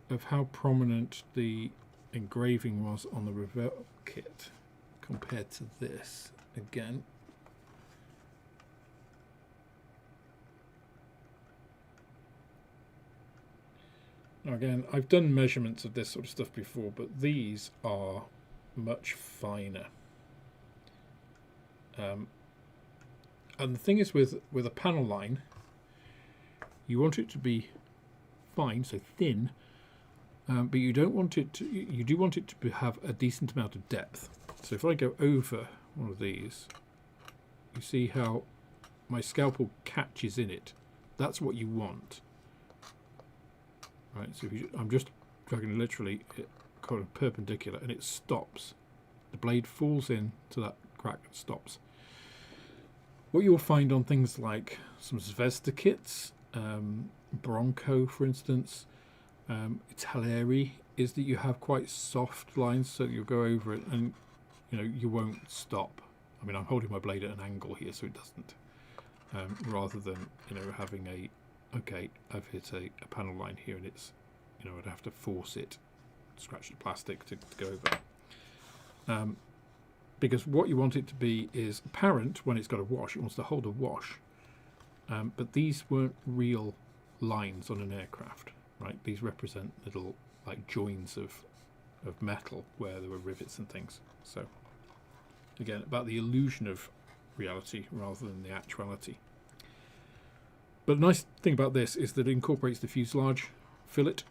of how prominent the engraving was on the Revell kit compared to this, again, I've done measurements of this sort of stuff before, but these are much finer. And the thing is, with a panel line, you want it to be fine, so thin, but you don't want it to. You do want it to have a decent amount of depth. So if I go over one of these, you see how my scalpel catches in it. That's what you want. Right, so if you, I'm just dragging literally it kind of perpendicular, and it stops. The blade falls in to that crack and stops. What you'll find on things like some Zvezda kits, Bronco, for instance, Italeri, is that you have quite soft lines, so you'll go over it, and you won't stop. I mean, I'm holding my blade at an angle here, so it doesn't. Rather than having a okay, I've hit a panel line here, and it's I'd have to force it, scratch the plastic to go over. Because what you want it to be is apparent when it's got a wash. It wants to hold a wash. But these weren't real lines on an aircraft, right? These represent little like joins of metal where there were rivets and things. So again, about the illusion of reality rather than the actuality. But the nice thing about this is that it incorporates the fuselage fillet.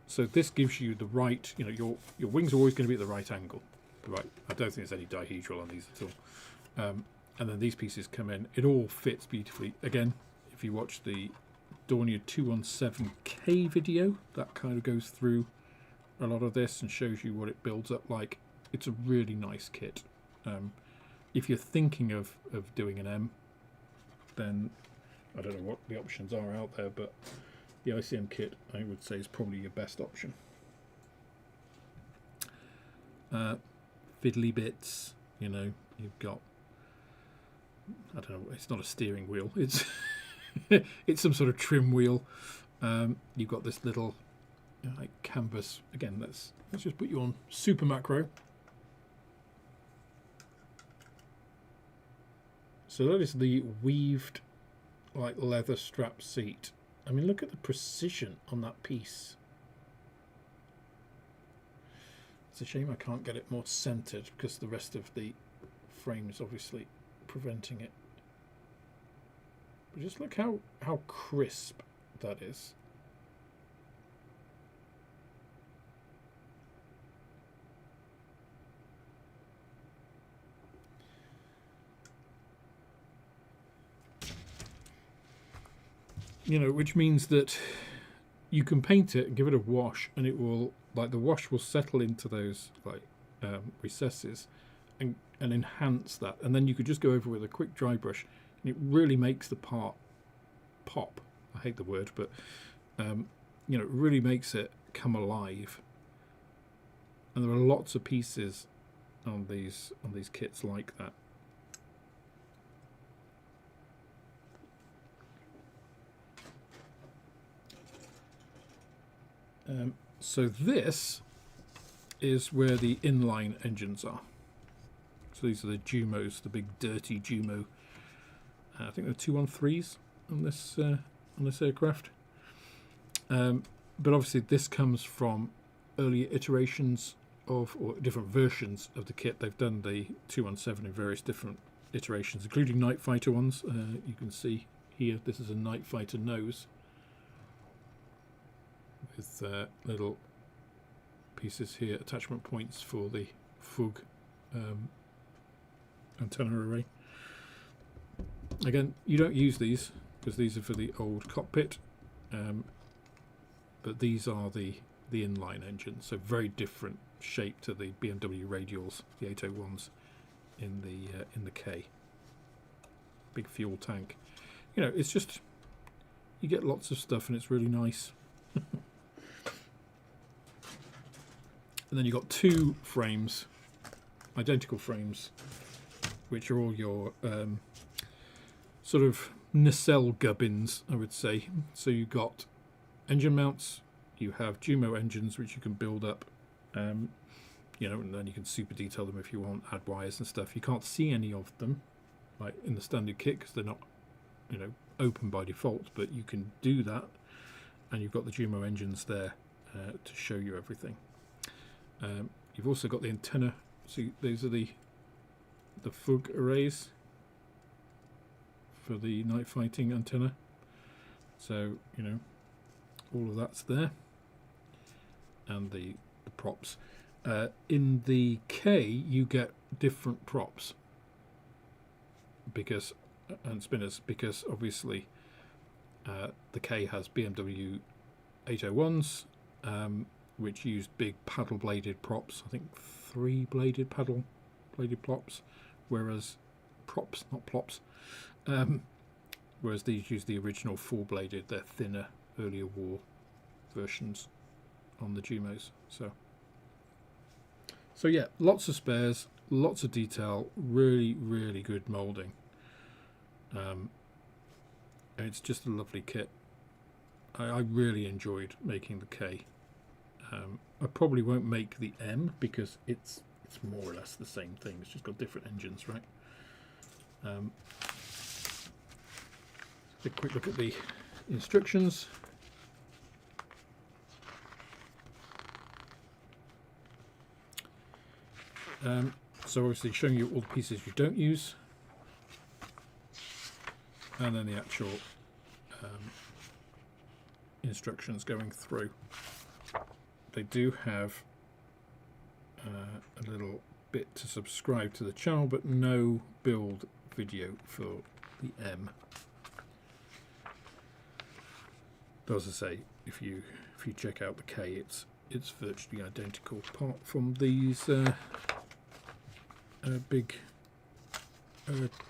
So this gives you the right, your wings are always going to be at the right angle. Right, I don't think there's any dihedral on these at all. And then these pieces come in. It all fits beautifully. Again, if you watch the Dornier 217K video, that kind of goes through a lot of this and shows you what it builds up like. It's a really nice kit. If you're thinking of doing an M, then I don't know what the options are out there, but the ICM kit, I would say, is probably your best option. Fiddly bits, you've got, I don't know, it's not a steering wheel, it's it's some sort of trim wheel. You've got this little like canvas. Again, let's just put you on super macro. So that is the weaved like leather strap seat. I mean, look at the precision on that piece. It's a shame I can't get it more centered because the rest of the frame is obviously preventing it. But just look how crisp that is. Which means that you can paint it and give it a wash, and it will, like, the wash will settle into those like recesses and enhance that, and then you could just go over with a quick dry brush, and it really makes the part pop. I hate the word, but it really makes it come alive. And there are lots of pieces on these kits like that. So this is where the inline engines are. So these are the Jumos, the big dirty Jumo. I think they're 213s on this aircraft. But obviously this comes from earlier iterations of, or different versions of the kit. They've done the 217 in various different iterations, including night fighter ones. You can see here, this is a night fighter nose with little pieces here, attachment points for the FUG antenna array. Again, you don't use these because these are for the old cockpit, but these are the inline engines, so very different shape to the BMW radials, the 801s in the K. Big fuel tank. It's just, you get lots of stuff and it's really nice. And then you've got two frames, identical frames, which are all your sort of nacelle gubbins, I would say. So you've got engine mounts, you have GMO engines which you can build up, you know, and then you can super detail them if you want, add wires and stuff. You can't see any of them, like in the standard kit, because they're not, you know, open by default, but you can do that. And you've got the GMO engines there to show you everything. You've also got the antenna. See, these are the FUG arrays for the night fighting antenna. So, you know, all of that's there. And the props. In the K, you get different props because and spinners, because obviously the K has BMW 801s, which use big paddle bladed props. I think 3 bladed paddle bladed props, whereas props, not plops. Whereas these use the original 4 bladed. They're thinner, earlier war versions on the GMOs. So yeah, lots of spares, lots of detail, really, really good moulding. And it's just a lovely kit. I really enjoyed making the K. I probably won't make the M because it's more or less the same thing. It's just got different engines, right? A quick look at the instructions. So obviously showing you all the pieces you don't use, and then the actual instructions going through. They do have a little bit to subscribe to the channel, but no build video for the M. But as I say, if you check out the K, it's virtually identical, apart from these big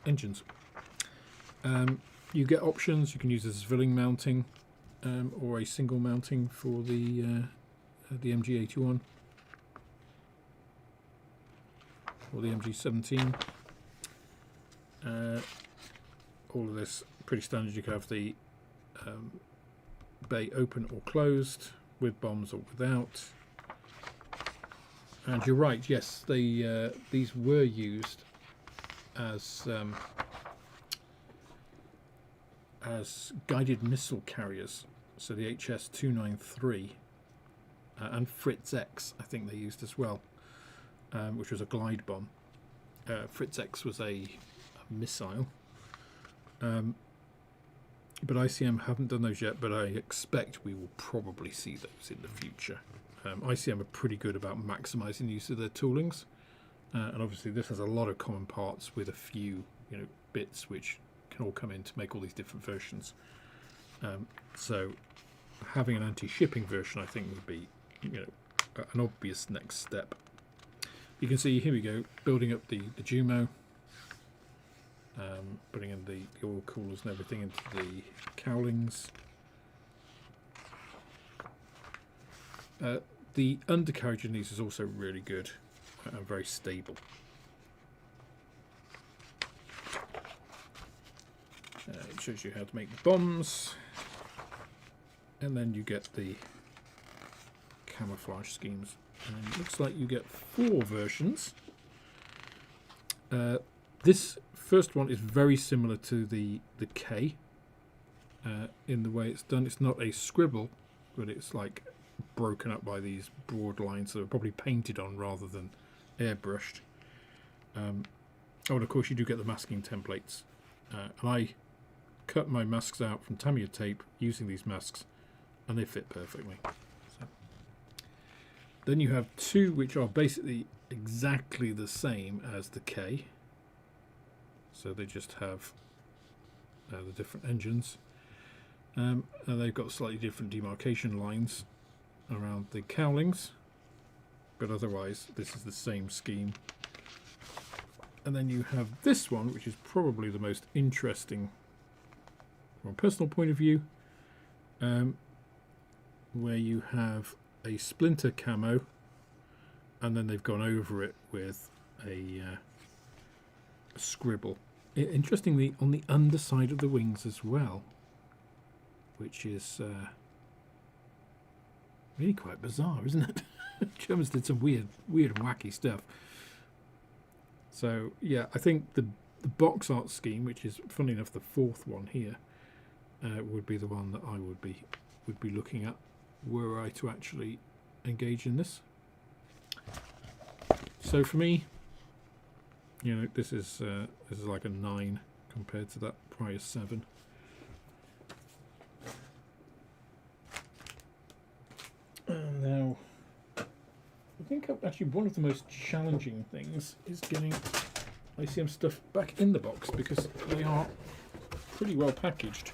engines. You get options. You can use this as filling mounting, or a single mounting for the MG81 or the MG17. All of this pretty standard. You can have the bay open or closed, with bombs or without. And you're right, yes, these were used as guided missile carriers. So the HS-293 and Fritz X, I think they used as well, which was a glide bomb. Fritz X was a missile. But ICM haven't done those yet, but I expect we will probably see those in the future. ICM are pretty good about maximising the use of their toolings, and obviously this has a lot of common parts with a few, you know, bits which can all come in to make all these different versions. So having an anti-shipping version, I think, would be, you know, an obvious next step. You can see here we go, building up the GMO, putting in the oil coolers and everything into the cowlings. The undercarriage in these is also really good and very stable. It shows you how to make the bombs, and then you get the camouflage schemes. And it looks like you get 4 versions. This first one is very similar to the K in the way it's done. It's not a scribble, but it's like broken up by these broad lines that are probably painted on rather than airbrushed. Oh, and of course you do get the masking templates. And I cut my masks out from Tamiya tape using these masks, and they fit perfectly. So. Then you have 2 which are basically exactly the same as the K. So they just have the different engines. And they've got slightly different demarcation lines around the cowlings, but otherwise this is the same scheme. And then you have this one, which is probably the most interesting from a personal point of view, where you have a splinter camo and then they've gone over it with a scribble. Interestingly, on the underside of the wings as well, which is really quite bizarre, isn't it? Germans did some weird and wacky stuff. So yeah, I think the box art scheme, which is funny enough the fourth one here, would be the one that I would be looking at were I to actually engage in this. So for me, you know, this is like a 9 compared to that prior 7. And now, I think actually one of the most challenging things is getting ICM stuff back in the box, because they are pretty well packaged,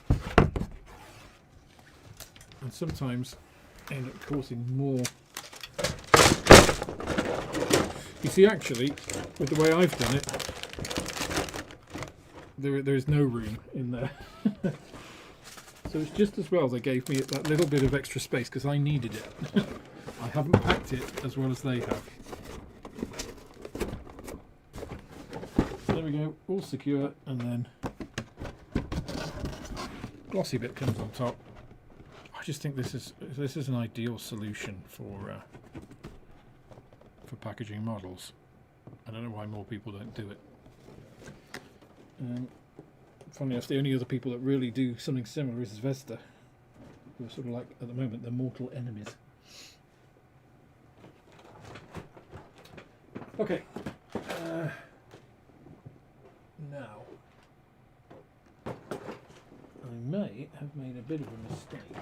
and sometimes end up causing more. You see, actually, with the way I've done it, there is no room in there. So it's just as well they gave me that little bit of extra space, because I needed it. I haven't packed it as well as they have. So there we go, all secure, and then glossy bit comes on top. I just think this is an ideal solution for packaging models. I don't know why more people don't do it. Funny enough, the only other people that really do something similar is Vesta, who are sort of like, at the moment, they're mortal enemies. Okay. Now, I may have made a bit of a mistake.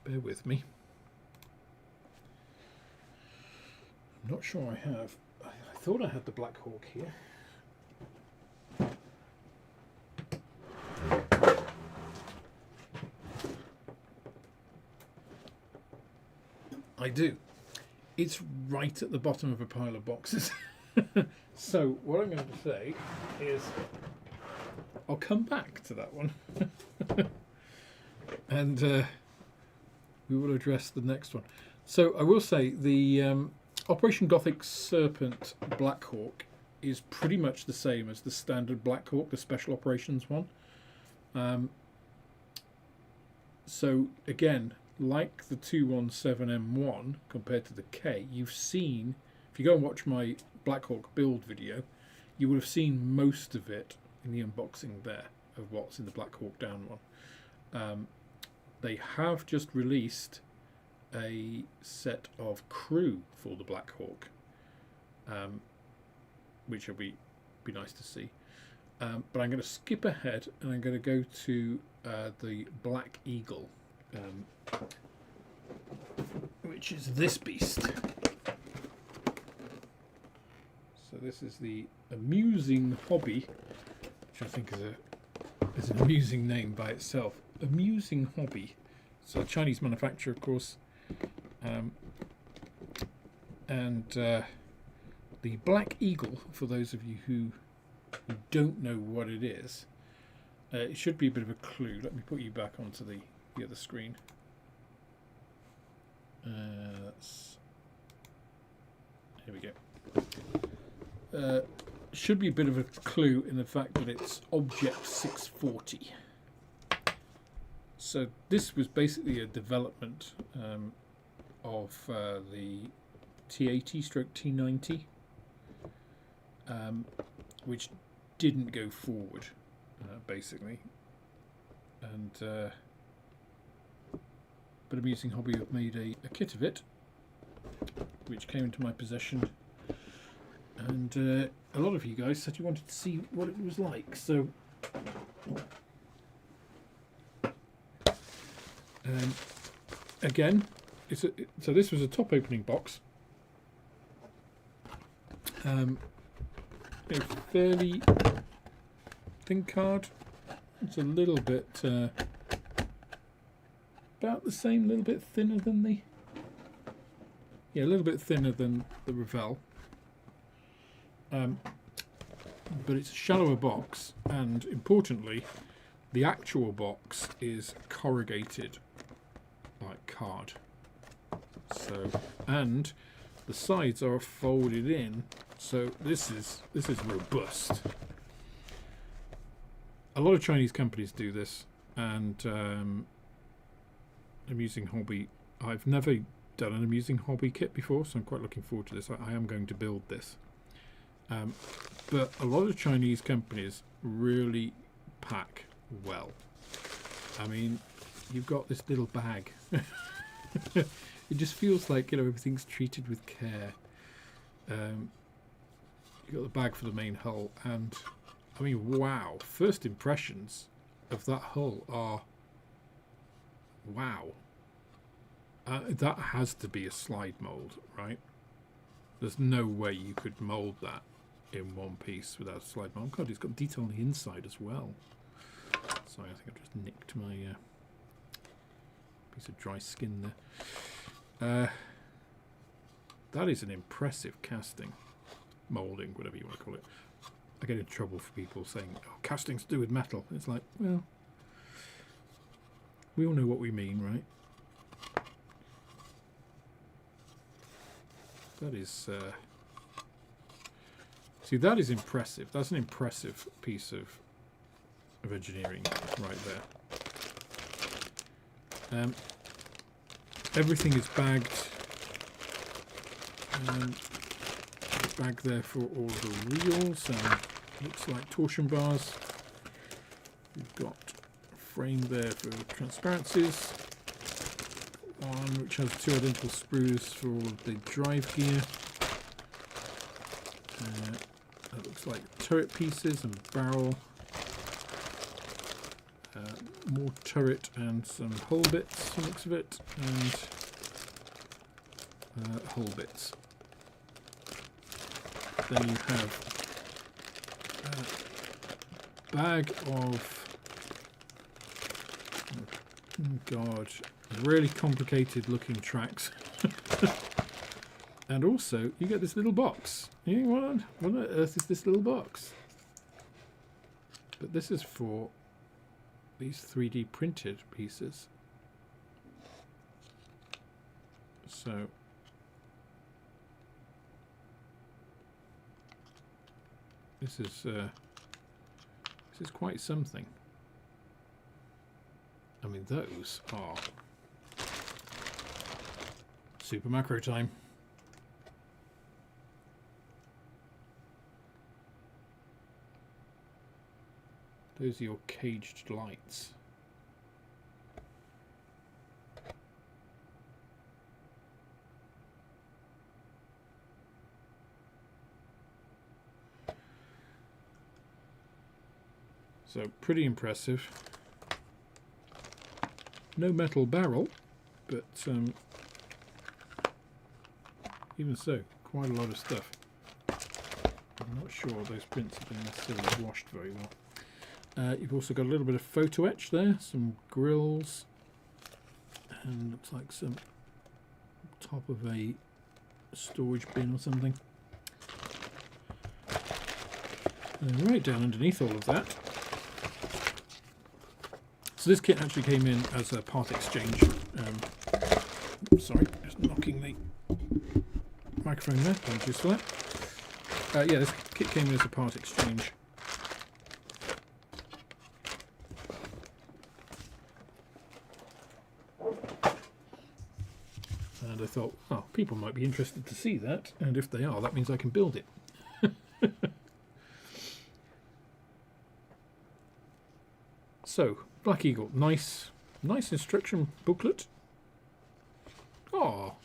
Bear with me. I'm not sure I have. I thought I had the Black Hawk here. I do. It's right at the bottom of a pile of boxes. So what I'm going to say is I'll come back to that one and we will address the next one. So I will say the Operation Gothic Serpent Black Hawk is pretty much the same as the standard Black Hawk, the Special Operations one. So again, like the 217M1 compared to the K, you've seen, if you go and watch my Black Hawk build video, you would have seen most of it in the unboxing there of what's in the Black Hawk Down one. They have just released a set of crew for the Black Hawk, which will be nice to see. But I'm going to skip ahead and I'm going to go to the Black Eagle, which is this beast. So this is the Amusing Hobby, which I think is an amusing name by itself. Amusing Hobby. So a Chinese manufacturer, of course. And the Black Eagle, for those of you who don't know what it is, it should be a bit of a clue. Let me put you back onto the other screen. Here we go. Should be a bit of a clue in the fact that it's Object 640. So this was basically a development of the T80/T90, which didn't go forward, basically. And but Amusing Hobby have made a kit of it, which came into my possession, and a lot of you guys said you wanted to see what it was like. So again, so this was a top opening box. A fairly thin card. It's a little bit about the same, a little bit thinner than the a little bit thinner than the Revell. But it's a shallower box, and importantly, the actual box is corrugated like card. So, and the sides are folded in, so this is robust. A lot of Chinese companies do this, and Amusing Hobby. I've never done an Amusing Hobby kit before, so I'm quite looking forward to this. I am going to build this. But a lot of Chinese companies really pack well. I mean, you've got this little bag. It just feels like, you know, everything's treated with care. You've got the bag for the main hull, and I mean, wow, first impressions of that hull are wow. That has to be a slide mold, right? There's no way you could mold that in one piece without a slide mold. God, it's got detail on the inside as well. Sorry, I think I've just nicked my piece of dry skin there. That is an impressive casting, moulding, whatever you want to call it. I get in trouble for people saying, "Oh, casting's to do with metal." It's like, well, we all know what we mean, right? That is, see, that is impressive. That's an impressive piece of engineering right there. Everything is bagged. Bag there for all the wheels, and looks like torsion bars. We've got a frame there for transparencies. One which has 2 identical sprues for all of the drive gear. That looks like turret pieces and barrel. More turret and some hull bits, the looks of it, and hull bits. Then you have a bag of, oh God, really complicated looking tracks. And also you get this little box. You know, what on earth is this little box? But this is for these 3D printed pieces. So this is quite something. I mean, those are super macro time. Those are your caged lights. So pretty impressive. No metal barrel, but even so, quite a lot of stuff. I'm not sure those prints have been necessarily washed very well. You've also got a little bit of photo etch there, some grills, and looks like some top of a storage bin or something. And right down underneath all of that. So this kit actually came in as a part exchange. Sorry, just knocking the microphone there. Apologies for that. Yeah, this kit came in as a part exchange. And I thought, oh, people might be interested to see that, and if they are, that means I can build it. So, Black Eagle, nice instruction booklet. Oh,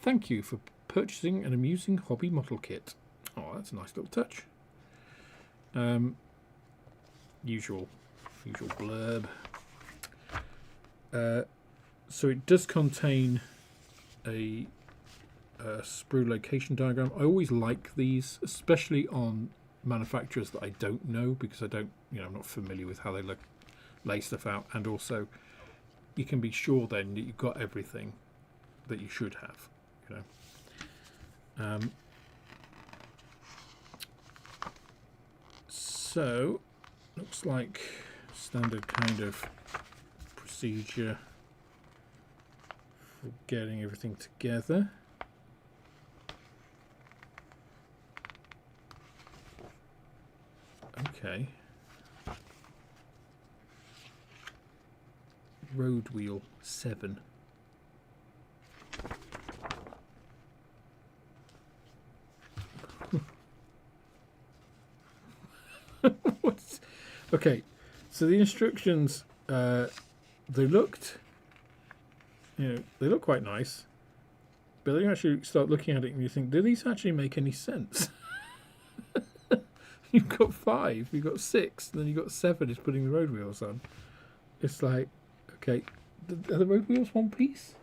thank you for purchasing an Amusing Hobby model kit. Oh, that's a nice little touch. Usual blurb. So it does contain a sprue location diagram. I always like these, especially on manufacturers that I don't know, because I don't, I'm not familiar with how they lay stuff out, and also you can be sure then that you've got everything that you should have, So looks like standard kind of procedure for getting everything together. Okay. Road wheel 7. What's, okay, so the instructions, they looked, they look quite nice, but then you actually start looking at it and you think, do these actually make any sense? You've got 5, you've got 6, and then you've got 7 is putting the road wheels on. It's like, okay, are the road wheels one piece?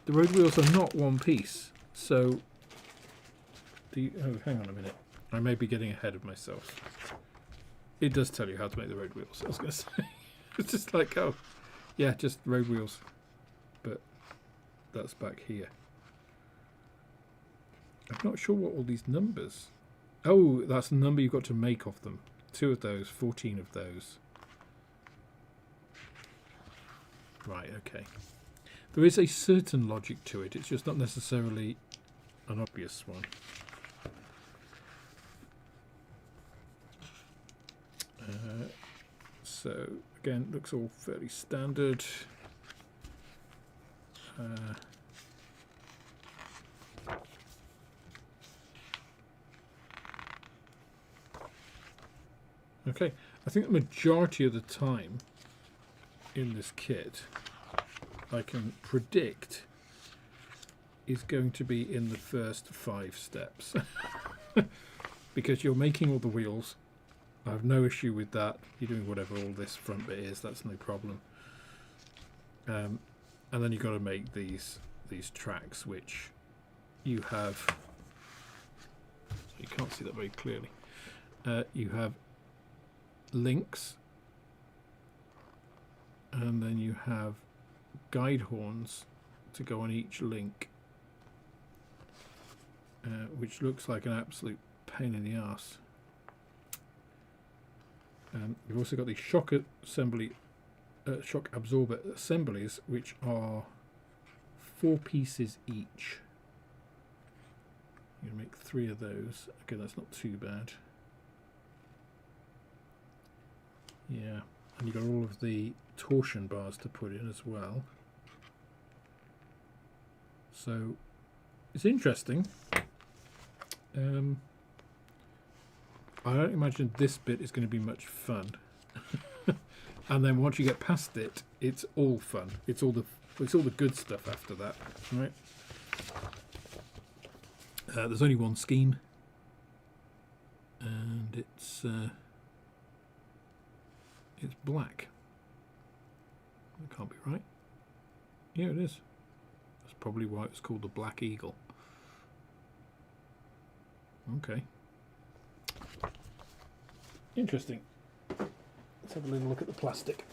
The road wheels are not one piece, so oh, hang on a minute. I may be getting ahead of myself. It does tell you how to make the road wheels, I was going to say. It's just like, oh, yeah, just road wheels. But that's back here. I'm not sure what all these numbers... Oh, that's the number you've got to make of them. 2 of those, 14 of those. Right, okay. There is a certain logic to it. It's just not necessarily an obvious one. So again, looks all fairly standard. Okay, I think the majority of the time in this kit I can predict is going to be in the first 5 steps. Because you're making all the wheels. I have no issue with that. You're doing whatever all this front bit is, that's no problem. And then you've got to make these tracks, which you have, so you can't see that very clearly. You have links, and then you have guide horns to go on each link, which looks like an absolute pain in the arse. You've also got these shock absorber assemblies, which are 4 pieces each. You make 3 of those. Okay, that's not too bad. Yeah, and you've got all of the torsion bars to put in as well. So it's interesting. I don't imagine this bit is going to be much fun. And then once you get past it, it's all fun. It's all the good stuff after that, right? There's only one scheme, and it's black. That can't be right. Yeah, it is. That's probably why it's called the Black Eagle. Okay. Interesting. Let's have a little look at the plastic.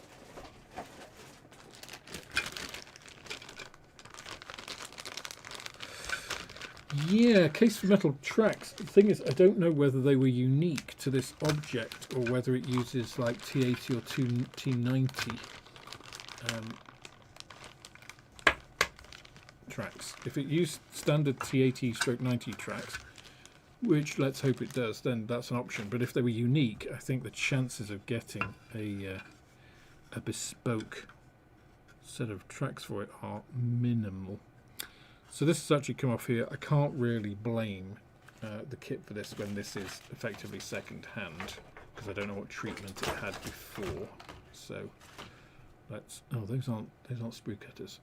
Yeah, case for metal tracks. The thing is, I don't know whether they were unique to this object or whether it uses like T80 or T90 tracks. If it used standard T80/90 tracks, which let's hope it does, then that's an option. But if they were unique, I think the chances of getting a bespoke set of tracks for it are minimal. So this has actually come off here. I can't really blame the kit for this when this is effectively second hand, because I don't know what treatment it had before. So let's, oh, those aren't sprue cutters.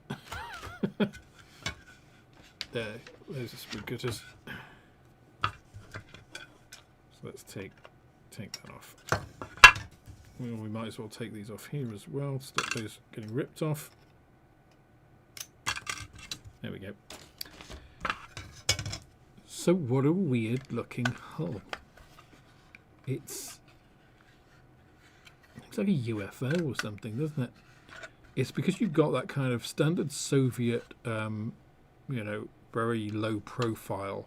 There's the sprue cutters. So let's take that off. Well, we might as well take these off here as well to stop those getting ripped off. There we go. So what a weird looking hull. Looks like a UFO or something, doesn't it? It's because you've got that kind of standard Soviet, very low profile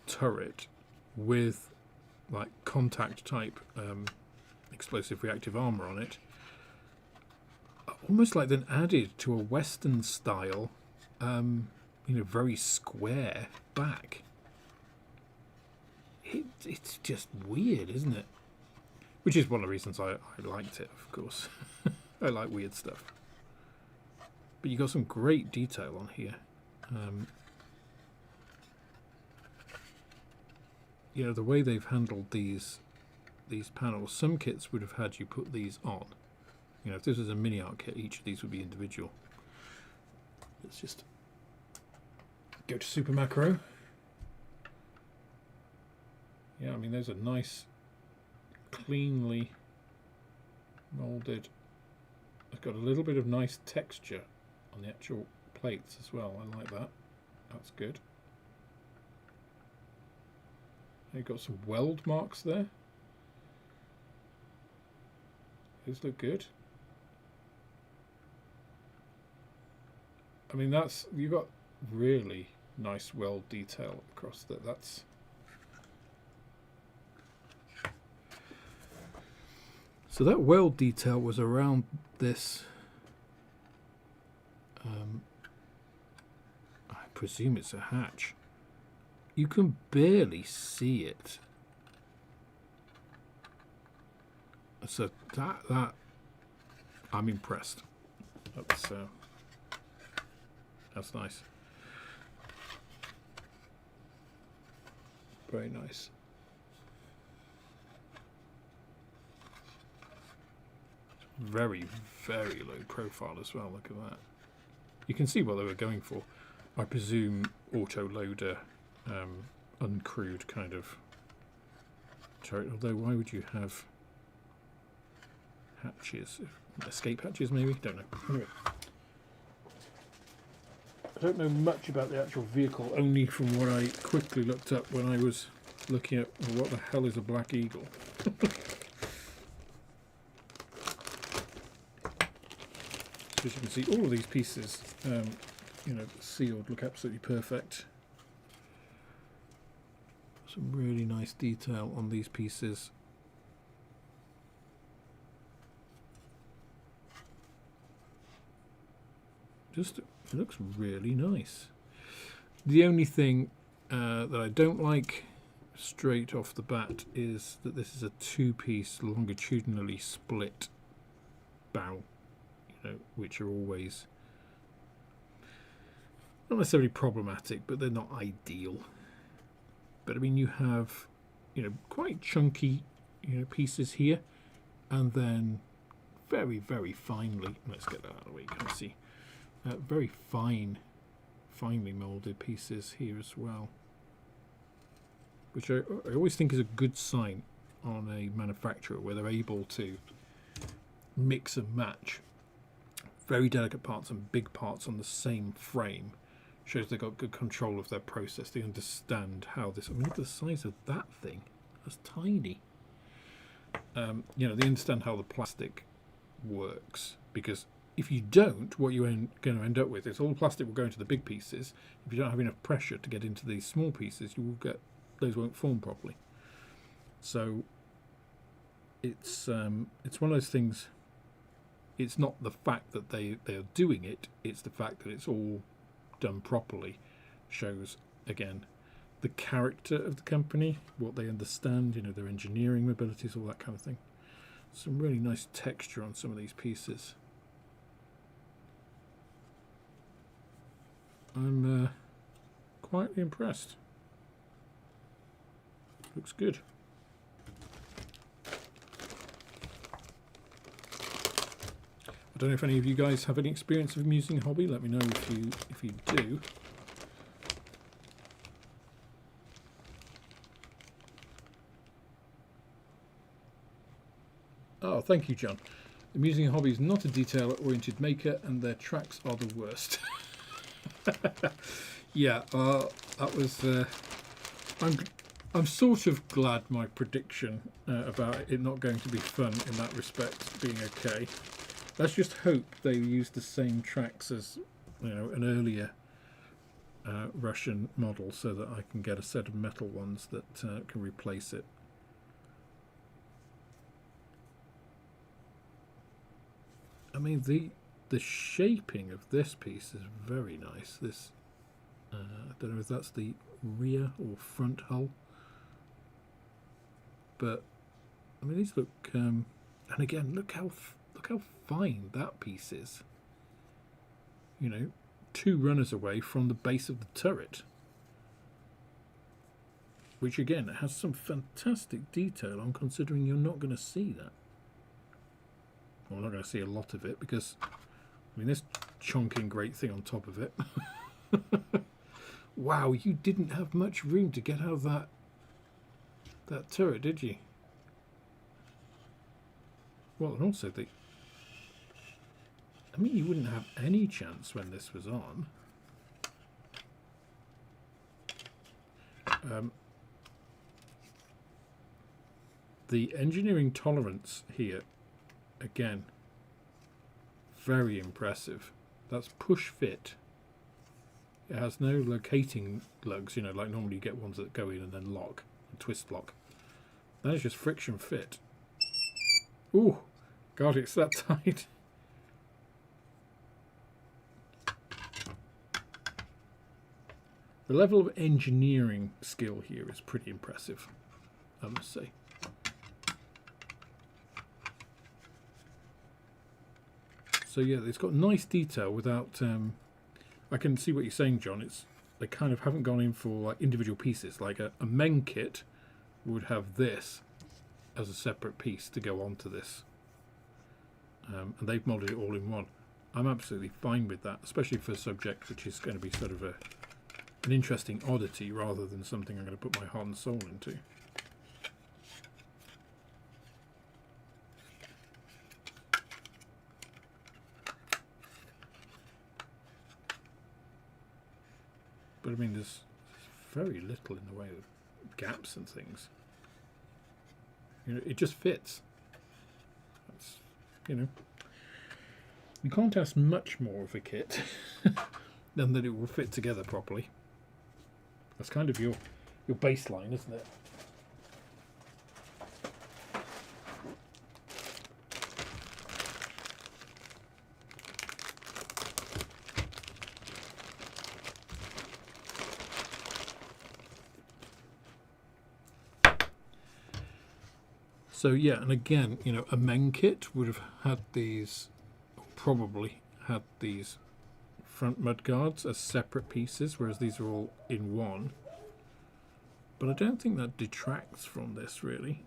turret with like contact type explosive reactive armor on it, almost like then added to a Western style, very square back. It's just weird, isn't it? Which is one of the reasons I liked it, of course. I like weird stuff. But you got some great detail on here. The way they've handled these panels, some kits would have had you put these on. If this was a mini art kit, each of these would be individual. Let's just go to Super Macro. Yeah, I mean, those are nice, cleanly molded. It's got a little bit of nice texture on the actual plates as well. I like that. That's good. You've got some weld marks there. Those look good. I mean, you've got really nice weld detail across that. So that weld detail was around this. I presume it's a hatch. You can barely see it. So that I'm impressed. That's nice. Very nice. Very, very low profile as well. Look at that. You can see what they were going for. I presume auto-loader, uncrewed kind of turret. Although, why would you have hatches? Escape hatches, maybe? Don't know. Anyway. I don't know much about the actual vehicle, only from what I quickly looked up when I was looking at what the hell is a Black Eagle. So as you can see, all of these pieces, sealed, look absolutely perfect. Some really nice detail on these pieces. It looks really nice. The only thing that I don't like straight off the bat is that this is a two-piece longitudinally split barrel, which are always not necessarily problematic, but they're not ideal. But I mean, you have quite chunky pieces here, and then very, very finely, let's get that out of the way, you can see, very finely molded pieces here as well, which I always think is a good sign on a manufacturer, where they're able to mix and match very delicate parts and big parts on the same frame. Shows they've got good control of their process. They understand how this. I mean, look at the size of that thing. That's tiny. They understand how the plastic works, because if you don't, what you're going to end up with is all the plastic will go into the big pieces. If you don't have enough pressure to get into these small pieces, you will get those won't form properly. So it's one of those things. It's not the fact that they are doing it; it's the fact that it's all done properly. Shows again the character of the company, what they understand, their engineering abilities, all that kind of thing. Some really nice texture on some of these pieces. I'm quietly impressed. Looks good. I don't know if any of you guys have any experience of using Hobby. Let me know if you do. Oh, thank you, John. Amusing Hobby is not a detail-oriented maker, and their tracks are the worst. Yeah, that was. I'm sort of glad my prediction about it not going to be fun in that respect being okay. Let's just hope they use the same tracks as an earlier Russian model, so that I can get a set of metal ones that can replace it. I mean, the shaping of this piece is very nice. This, I don't know if that's the rear or front hull, but I mean these look. And again, look how fine that piece is. You know, 2 runners away from the base of the turret, which again has some fantastic detail on, considering you're not going to see that. Well, I'm not going to see a lot of it because, I mean, this chonking great thing on top of it. Wow, you didn't have much room to get out of that turret, did you? Well, and also I mean, you wouldn't have any chance when this was on. The engineering tolerance here, again, very impressive. That's push fit. It has no locating lugs, you know, like normally you get ones that go in and then lock, and twist lock. That is just friction fit. Ooh, God, it's that tight. The level of engineering skill here is pretty impressive, I must say. So yeah, it's got nice detail without. I can see what you're saying, John. They kind of haven't gone in for like individual pieces. Like a men kit would have this as a separate piece to go onto this, and they've molded it all in one. I'm absolutely fine with that, especially for a subject which is going to be sort of an interesting oddity rather than something I'm going to put my heart and soul into. But I mean, there's very little in the way of gaps and things. You know, it just fits. That's, you know, you can't ask much more of a kit than that it will fit together properly. That's kind of your baseline, isn't it? So yeah, and again, you know, a men kit would have had these, probably had these front mud guards as separate pieces, whereas these are all in one. But I don't think that detracts from this really.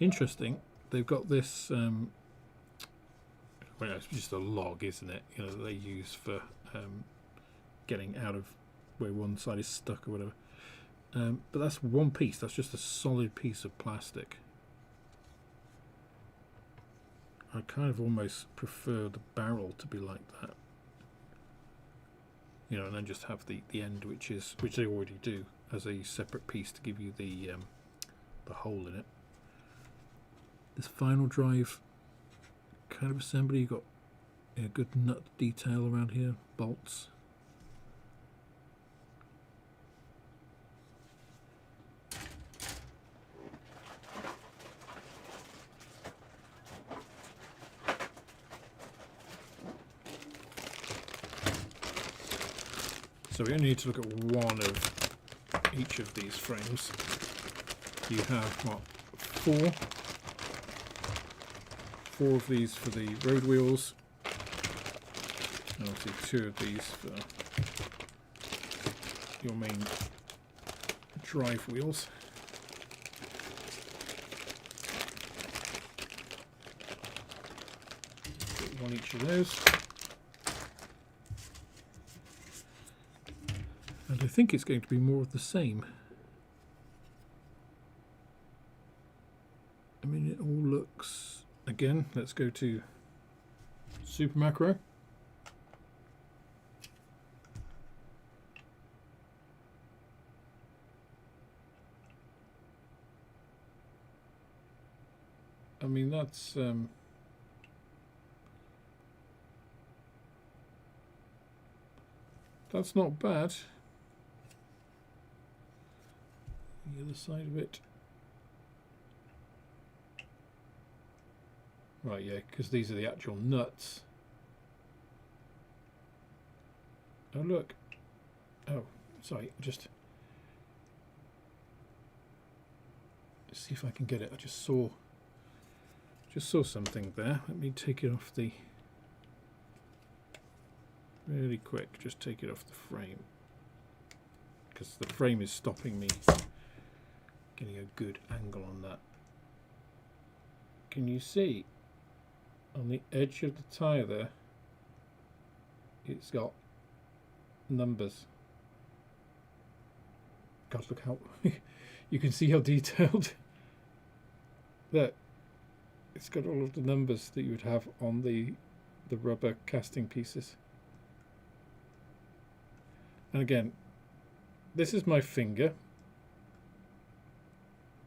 Interesting, they've got this, well, it's just a log, isn't it? You know, that they use for getting out of where one side is stuck or whatever. But that's one piece, that's just a solid piece of plastic. I kind of almost prefer the barrel to be like that. You know, and then just have the end, which they already do, as a separate piece to give you the hole in it. This final drive kind of assembly, you've got a good nut detail around here, bolts. So we only need to look at one of each of these frames. You have, what, four of these for the road wheels, and obviously 2 of these for your main drive wheels. Put 1 each of those. And I think it's going to be more of the same. I mean, it all looks... Again, let's go to Super Macro. I mean, that's... that's not bad. The other side of it. Right, yeah, because these are the actual nuts. Oh, look. Oh, sorry, just see if I can get it. I just saw something there. Let me take it off the really quick. Just take it off the frame because the frame is stopping me getting a good angle on that. Can you see on the edge of the tyre there? It's got numbers. God, look how you can see how detailed. Look, it's got all of the numbers that you would have on the rubber casting pieces. And again, this is my finger.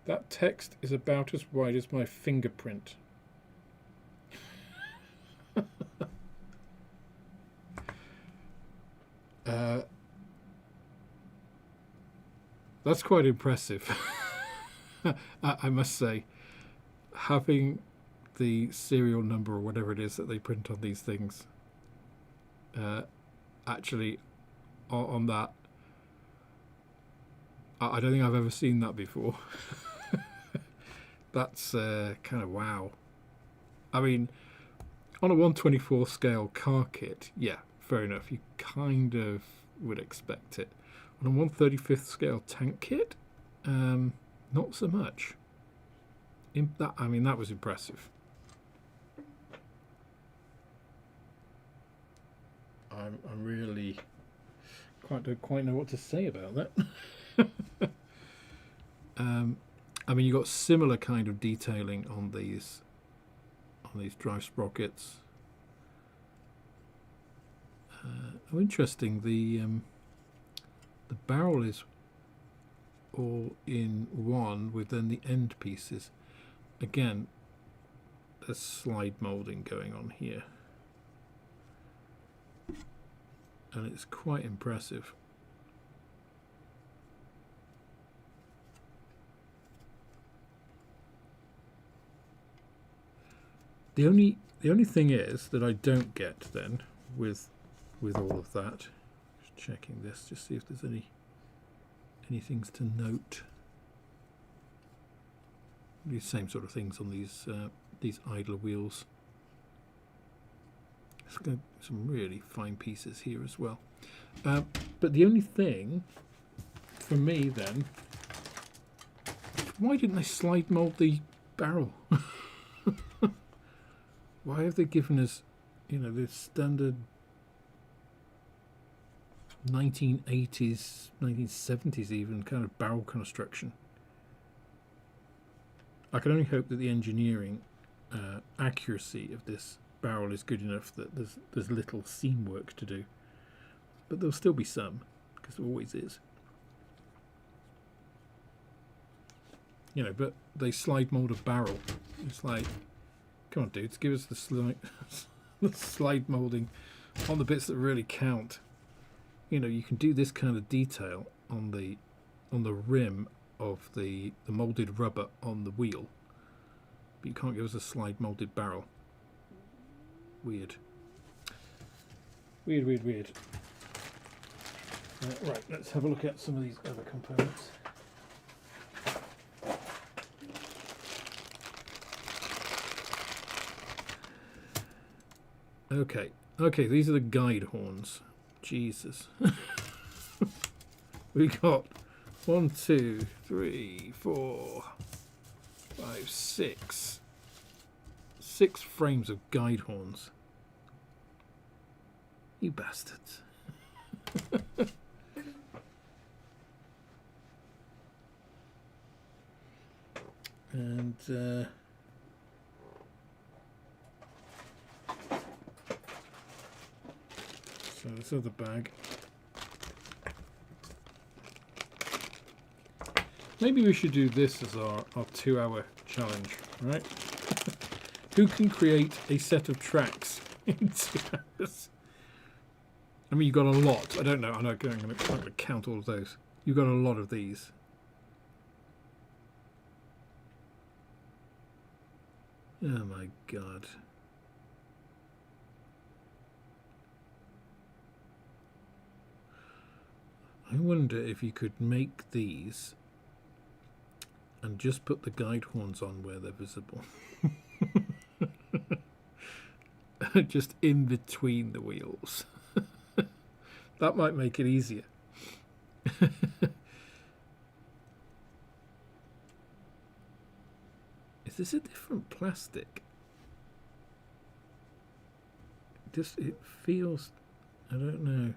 That text is about as wide as my fingerprint. That's quite impressive. I must say, having the serial number or whatever it is that they print on these things, actually on that, I don't think I've ever seen that before. That's kind of wow. I mean, on a 1/24 scale car kit, yeah, fair enough. You kind of would expect it. On a 1/35 scale tank kit, not so much. I mean, that was impressive. I'm really don't quite know what to say about that. I mean, you got similar kind of detailing on these drive sprockets. Oh, interesting. The barrel is all in one with then the end pieces. Again, there's slide molding going on here, and it's quite impressive. The only thing is that I don't get then with all of that. Just checking this, just see if there's any things to note. These same sort of things on these idler wheels. It's got some really fine pieces here as well. But the only thing for me then, why didn't they slide mold the barrel? Why have they given us, the standard 1980s, 1970s even kind of barrel construction? I can only hope that the engineering accuracy of this barrel is good enough that there's little seam work to do. But there'll still be some, because there always is. But they slide mold a barrel. It's like, come on, dudes, give us the slide molding on the bits that really count. You can do this kind of detail on the rim of the molded rubber on the wheel, but you can't give us a slide molded barrel. Weird. Weird. Right, let's have a look at some of these other components. Okay, these are the guide horns. Jesus. We got 1, 2, 3, 4, 5, 6. 6 frames of guide horns. You bastards. And so this other bag. Maybe we should do this as our 2-hour challenge, right? Who can create a set of tracks in 2 hours? I mean, you've got a lot. I don't know. I'm not going to count all of those. You've got a lot of these. Oh my god. I wonder if you could make these and just put the guide horns on where they're visible. Just in between the wheels. That might make it easier. Is this a different plastic? Just, it feels, I don't know.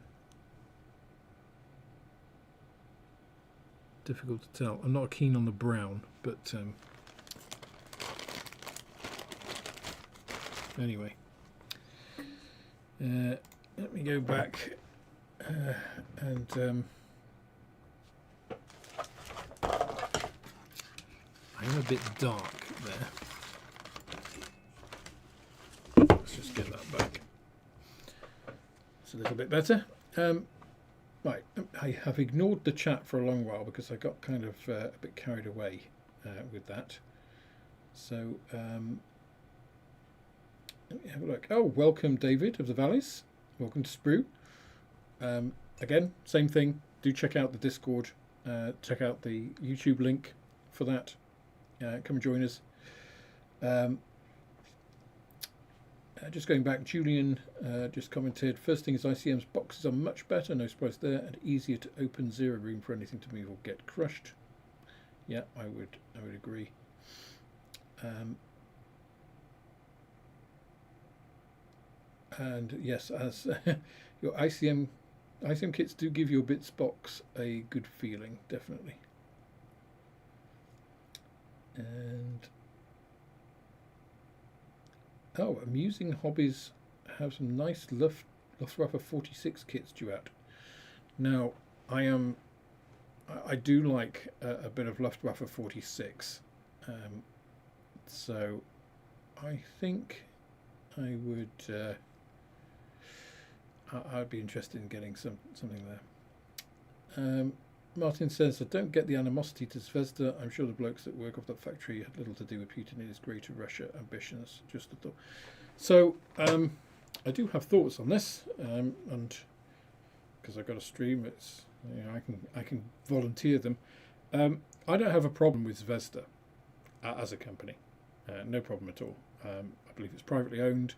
Difficult to tell. I'm not keen on the brown, but anyway. Let me go back and I'm a bit dark there. Let's just get that back. It's a little bit better. Right, I have ignored the chat for a long while because I got kind of a bit carried away with that. So let me have a look. Oh, welcome David of the Valleys. Welcome to Sprue. Again, same thing. Do check out the Discord. Check out the YouTube link for that. Come and join us. Just going back, Julian just commented, first thing is ICM's boxes are much better, no surprise there, and easier to open, zero room for anything to move or get crushed. Yeah, I would agree. And yes, as your ICM kits do give your bits box a good feeling, definitely. And oh, Amusing Hobbies have some nice Luftwaffe 46 kits due out. Now, I do like a bit of Luftwaffe 46, so I think I would. I'd be interested in getting something there. Martin says, I don't get the animosity to Zvezda. I'm sure the blokes that work off that factory had little to do with Putin and his greater Russia ambitions. Just a thought. So, I do have thoughts on this, and because I've got a stream, it's I can volunteer them. I don't have a problem with Zvezda as a company, no problem at all. I believe it's privately owned.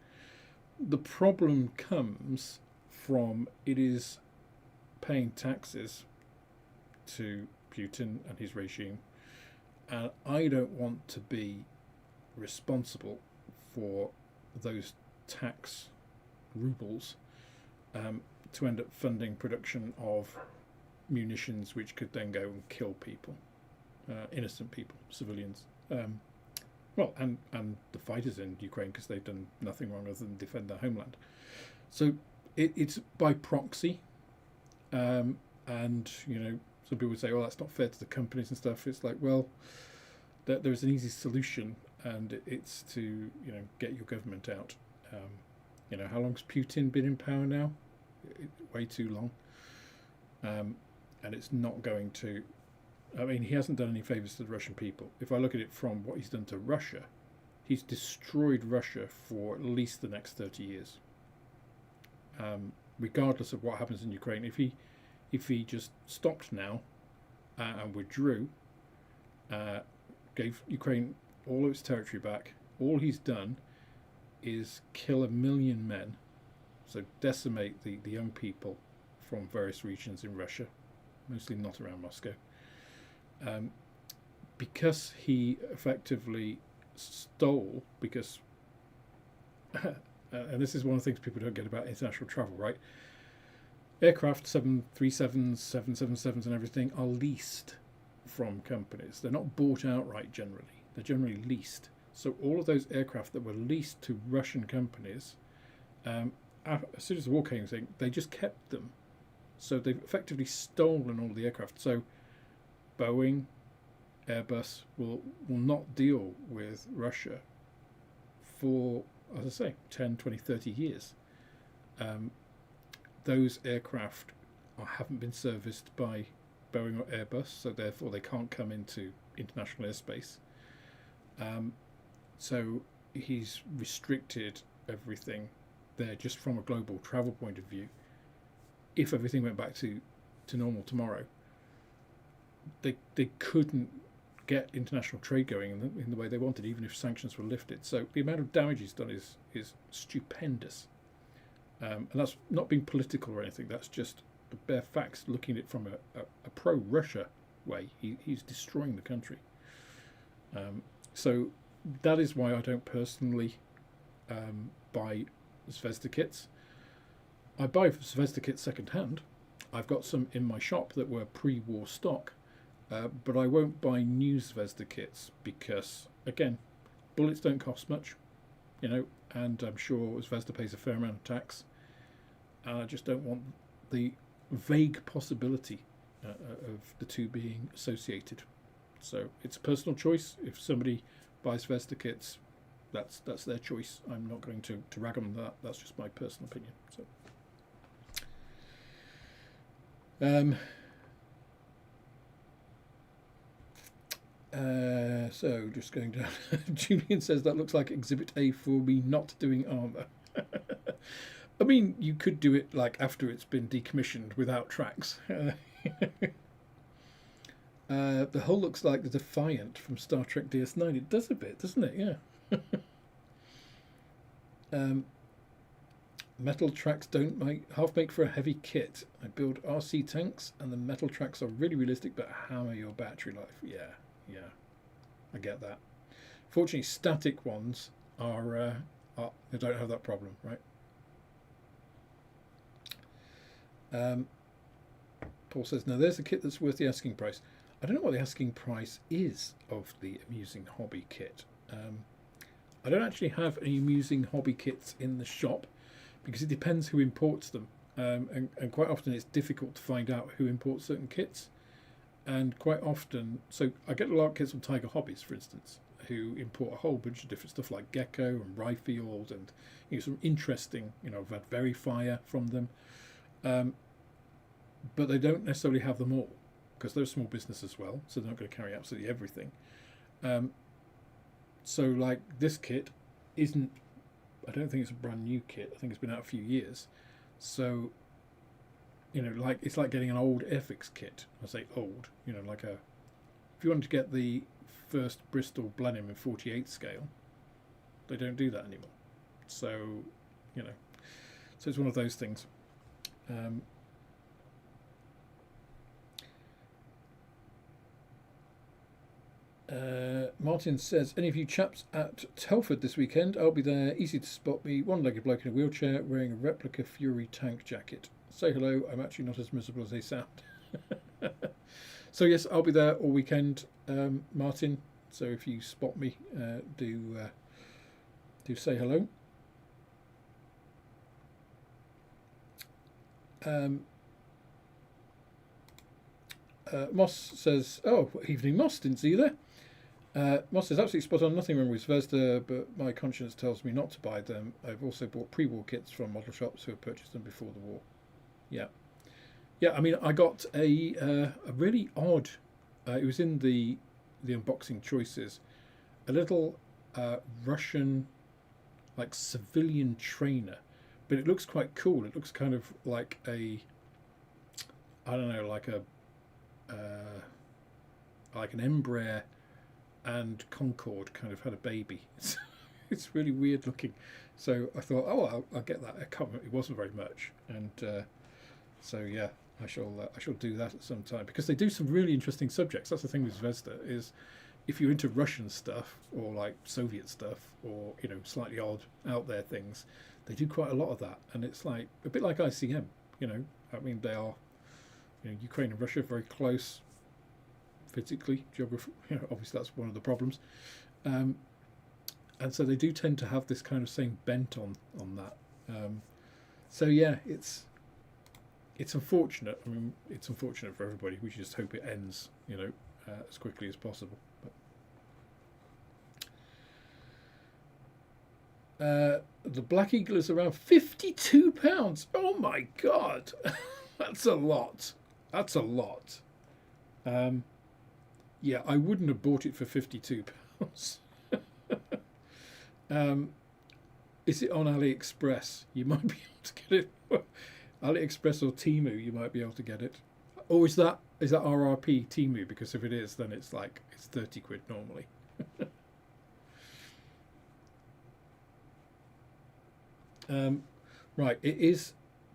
The problem comes from it is paying taxes to Putin and his regime, and I don't want to be responsible for those tax rubles to end up funding production of munitions which could then go and kill people, innocent people, civilians, well, and the fighters in Ukraine, because they've done nothing wrong other than defend their homeland. So it's by proxy, and some people would say, "Oh, that's not fair to the companies and stuff." It's like, well, there's an easy solution, and it's to get your government out. How long's Putin been in power now? Way too long, and it's not going to. I mean, he hasn't done any favours to the Russian people. If I look at it from what he's done to Russia, he's destroyed Russia for at least the next 30 years. Regardless of what happens in Ukraine, if he just stopped now and withdrew, gave Ukraine all of its territory back, all he's done is kill 1 million men, so decimate the young people from various regions in Russia, mostly not around Moscow. Because he effectively stole, because and this is one of the things people don't get about international travel, right? Aircraft 737s, 777s and everything are leased from companies. They're not bought outright generally. They're generally leased. So all of those aircraft that were leased to Russian companies, as soon as the war came, they just kept them. So they've effectively stolen all the aircraft. So Boeing, Airbus will not deal with Russia for, as I say, 10, 20, 30 years. Those aircraft haven't been serviced by Boeing or Airbus, so therefore they can't come into international airspace. So he's restricted everything there just from a global travel point of view. If everything went back to normal tomorrow, they couldn't get international trade going in the way they wanted, even if sanctions were lifted. So the amount of damage he's done is stupendous, and that's not being political or anything. That's just the bare facts. Looking at it from a pro-Russia way, he's destroying the country. So that is why I don't personally buy Zvezda kits. I buy Zvezda kits second hand. I've got some in my shop that were pre-war stock, but I won't buy new Zvezda kits because, again, bullets don't cost much, and I'm sure Zvezda pays a fair amount of tax, and I just don't want the vague possibility of the two being associated. So it's a personal choice. If somebody buys Zvezda kits, that's their choice. I'm not going to rag on that. That's just my personal opinion. So just going down. Julian says that looks like Exhibit A for me not doing armour. I mean, you could do it like after it's been decommissioned without tracks. The hull looks like the Defiant from Star Trek DS9. It does a bit, doesn't it? Yeah. Metal tracks don't make for a heavy kit. I build RC tanks, and the metal tracks are really realistic, but hammer your battery life. Yeah, I get that. Fortunately, static ones are they don't have that problem, right? Paul says, now there's a kit that's worth the asking price. I don't know what the asking price is of the Amusing Hobby kit. I don't actually have any Amusing Hobby kits in the shop because it depends who imports them. And quite often it's difficult to find out who imports certain kits. And quite often, so I get a lot of kits from Tiger Hobbies, for instance, who import a whole bunch of different stuff like Gecko and Ryefield and some interesting, I've had Verifier from them. But they don't necessarily have them all because they're a small business as well, so they're not going to carry absolutely everything. So like this kit isn't, I don't think it's a brand new kit. I think it's been out a few years. So, like it's like getting an old airfix kit. I say old, like if you wanted to get the first Bristol Blenheim in 48 scale, they don't do that anymore. So, so it's one of those things. Martin says, any of you chaps at Telford this weekend? I'll be there. Easy to spot me. One-legged bloke in a wheelchair wearing a replica Fury tank jacket. Say hello. I'm actually not as miserable as they sound. So yes, I'll be there all weekend, Martin. So if you spot me, do say hello. Moss says, oh, evening Moss, didn't see you there. Moss says, absolutely spot on, nothing wrong with Zvezda, but my conscience tells me not to buy them. I've also bought pre-war kits from model shops who have purchased them before the war. Yeah, I mean, I got a really odd, it was in the unboxing choices, a little Russian, like, civilian trainer, but it looks quite cool. It looks kind of like a, I don't know, like a, like an Embraer and Concorde kind of had a baby. It's really weird looking. So I thought, oh, I'll get that. It wasn't very much, and so yeah, I shall do that at some time because they do some really interesting subjects. That's the thing with Zvezda is, if you're into Russian stuff or like Soviet stuff or slightly odd out there things, they do quite a lot of that, and it's like a bit like ICM. I mean, they are, Ukraine and Russia very close physically, geography. Obviously that's one of the problems, and so they do tend to have this kind of same bent on that. So yeah, it's unfortunate. I mean, it's unfortunate for everybody. We just hope it ends, as quickly as possible. But the Black Eagle is around £52. Oh my god, that's a lot. That's a lot. Yeah, I wouldn't have bought it for £52. Is it on AliExpress? You might be able to get it. AliExpress or Temu, you might be able to get it. Or is that RRP Temu? Because if it is, then it's 30 quid normally. Right, it is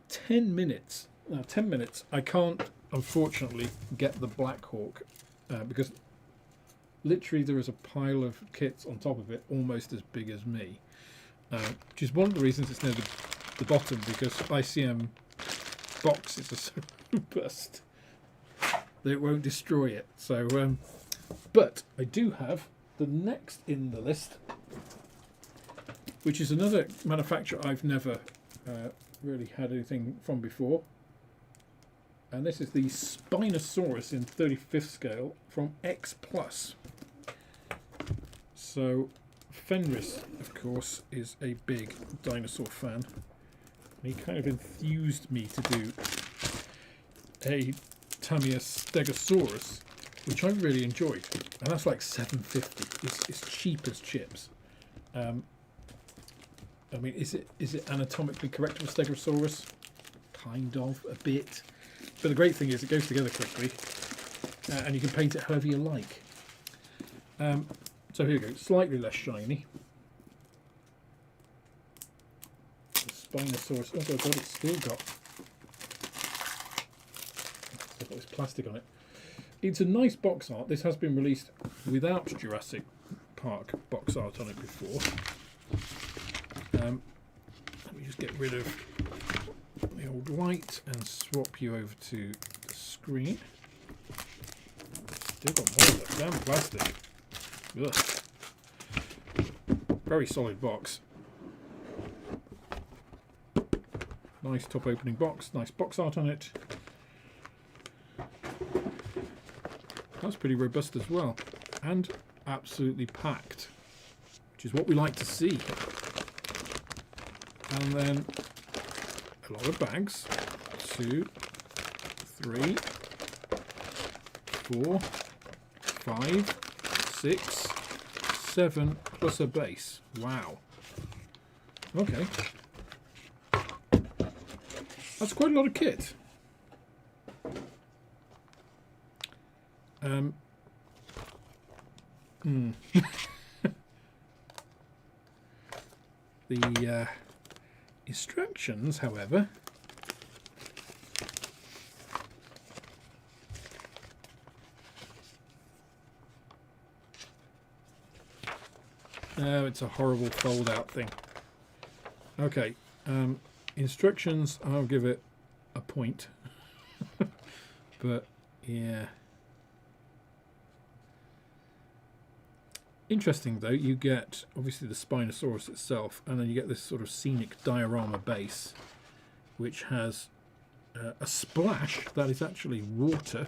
10 minutes. Now, 10 minutes. I can't, unfortunately, get the Black Hawk because literally there is a pile of kits on top of it almost as big as me, which is one of the reasons it's near the bottom, because ICM boxes are so robust that it won't destroy it. So, but I do have the next in the list, which is another manufacturer I've never really had anything from before. And this is the Spinosaurus in 35th scale from X Plus. So Fenris, of course, is a big dinosaur fan. And he kind of enthused me to do a Tamiya Stegosaurus, which I really enjoyed. And that's like $7.50. It's cheap as chips. I mean, is it anatomically correct for Stegosaurus? Kind of, a bit. But the great thing is it goes together quickly, and you can paint it however you like. So here we go, slightly less shiny. The Spinosaurus. Oh my god, it's still got this plastic on it. It's a nice box art. This has been released without Jurassic Park box art on it before. Let me just get rid of the old white and swap you over to the screen. Still got more of that damn plastic. Ugh. Very solid box. Nice top opening box, nice box art on it. That's pretty robust as well. And absolutely packed, which is what we like to see. And then a lot of bags. 2, 3, 4, 5, 6, 7, plus a base. Wow. Okay. That's quite a lot of kit. The instructions, however, no, it's a horrible fold-out thing. Okay, instructions, I'll give it a point. But, yeah. Interesting though, you get obviously the Spinosaurus itself, and then you get this sort of scenic diorama base, which has a splash that is actually water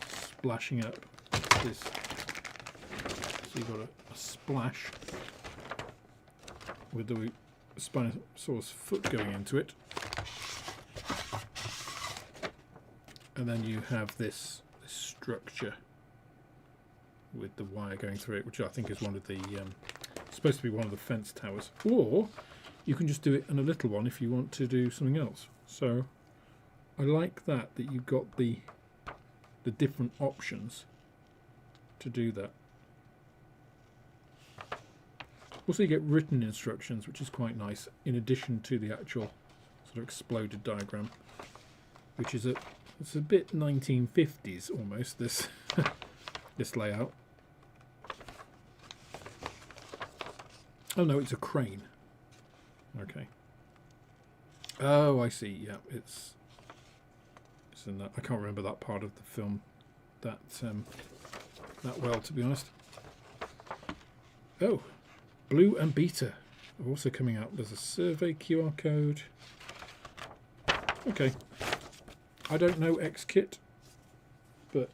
splashing up this. So you've got a splash with the Spinosaurus foot going into it, and then you have this structure with the wire going through it, which I think is one of the supposed to be one of the fence towers. Or you can just do it in a little one if you want to do something else. So I like that you've got the different options to do that. Also, you get written instructions, which is quite nice, in addition to the actual sort of exploded diagram, which is it's a bit 1950s almost, this this layout. Oh no, it's a crane. Okay. Oh, I see. Yeah, it's in that. I can't remember that part of the film that well, to be honest. Oh, Blue and Beta are also coming out. There's a survey QR code. Okay. I don't know X-Kit, but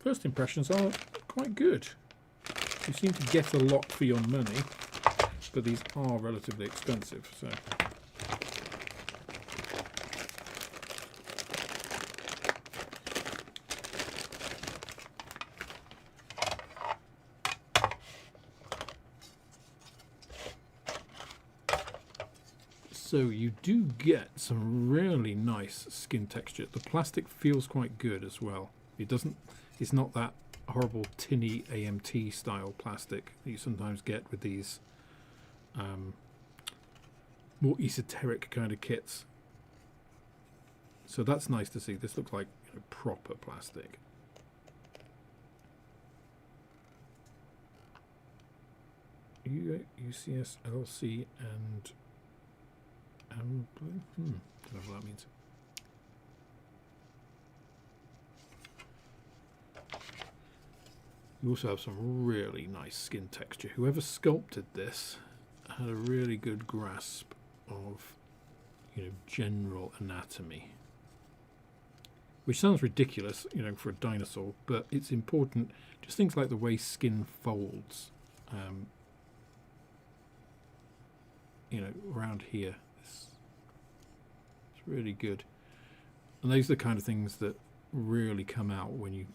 first impressions are quite good. You seem to get a lot for your money, but these are relatively expensive, so. So you do get some really nice skin texture. The plastic feels quite good as well. It's not that horrible tinny AMT style plastic that you sometimes get with these more esoteric kind of kits. So that's nice to see. This looks like proper plastic. UCS, LC, and don't know what that means. You also have some really nice skin texture. Whoever sculpted this had a really good grasp of, general anatomy. Which sounds ridiculous, for a dinosaur, but it's important. Just things like the way skin folds, around here. It's really good. And these are the kind of things that really come out when you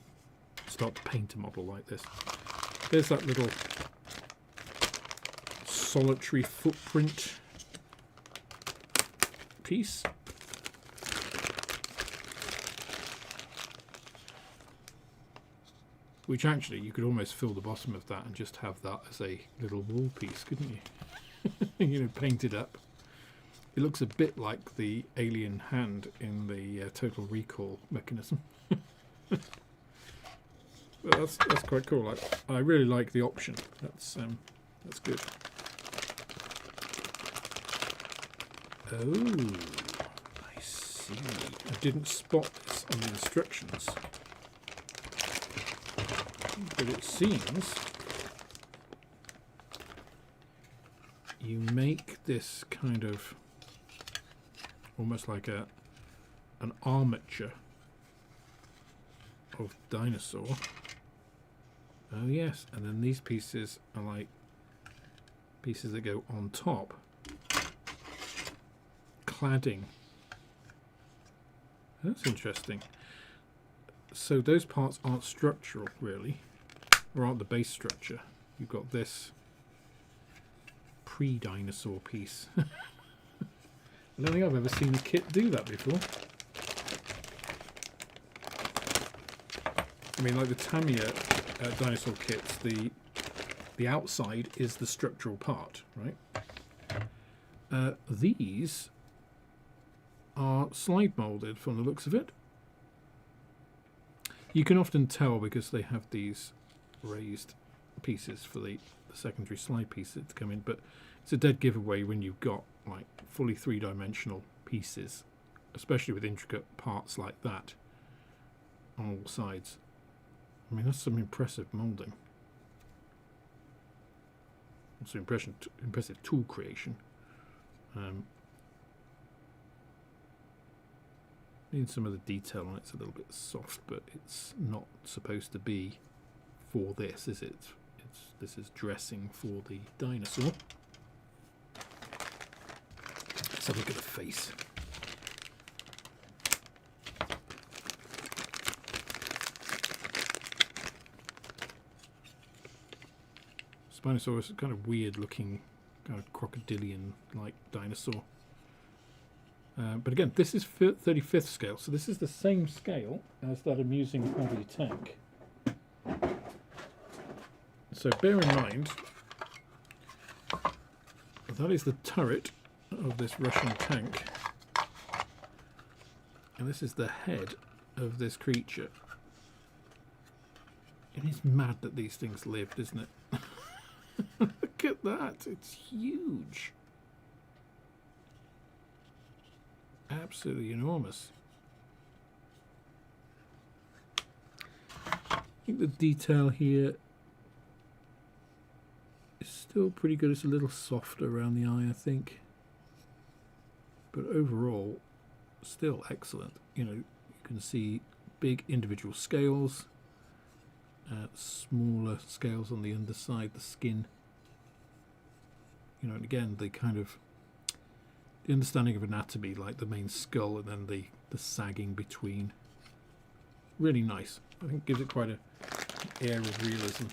start to paint a model like this. There's that little solitary footprint piece. Which actually, you could almost fill the bottom of that and just have that as a little wall piece, couldn't you? Painted up. It looks a bit like the alien hand in the Total Recall mechanism. But that's quite cool. I really like the option. That's good. Oh, I see. I didn't spot this on the instructions. But it seems you make this kind of almost like an armature of dinosaur. Oh yes, and then these pieces are like pieces that go on top, cladding. That's interesting. So those parts aren't structural, really, or aren't the base structure. You've got this pre-dinosaur piece. I don't think I've ever seen a kit do that before. I mean, like the Tamiya dinosaur kits, the outside is the structural part, right? These are slide molded from the looks of it. You can often tell because they have these raised pieces for the secondary slide pieces to come in, but it's a dead giveaway when you've got like fully three-dimensional pieces, especially with intricate parts like that on all sides. I mean, that's some impressive moulding. Also impressive tool creation. Needs some of the detail on it. It's a little bit soft, but it's not supposed to be for this, is it? This is dressing for the dinosaur. Let's have a look at the face. Spinosaurus is a kind of weird looking, kind of crocodilian-like dinosaur. But again, this is 35th scale, so this is the same scale as that amusing heavy tank. So bear in mind, that is the turret of this Russian tank. And this is the head of this creature. It is mad that these things lived, isn't it? Look at that, it's huge. Absolutely enormous. I think the detail here is still pretty good. It's a little softer around the eye, I think. But overall, still excellent. You can see big individual scales, smaller scales on the underside, the skin. And again, the kind of the understanding of anatomy, like the main skull and then the sagging between. Really nice. I think gives it quite an air of realism.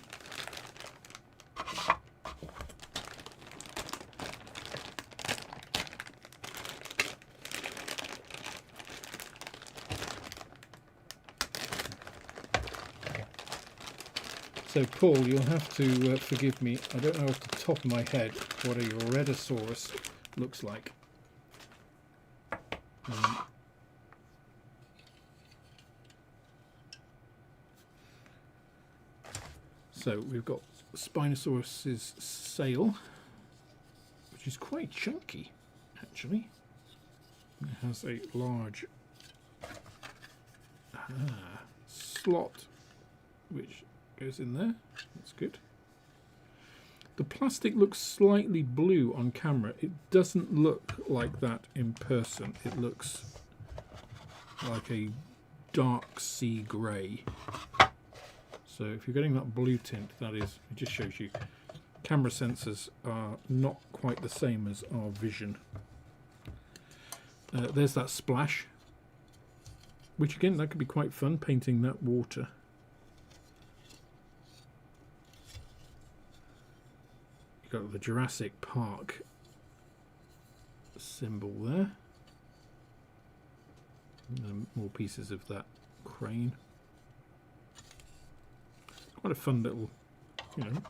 So Paul, you'll have to forgive me. I don't know off the top of my head what a Redosaurus looks like. So we've got Spinosaurus's sail, which is quite chunky, actually. It has a large slot which goes in there. That's good. The plastic looks slightly blue on camera. It doesn't look like that in person. It looks like a dark sea grey. So if you're getting that blue tint, that is, it just shows you camera sensors are not quite the same as our vision. There's that splash, which again, that could be quite fun, painting that water. You've got the Jurassic Park symbol there. And more pieces of that crane. Quite a fun little, you know,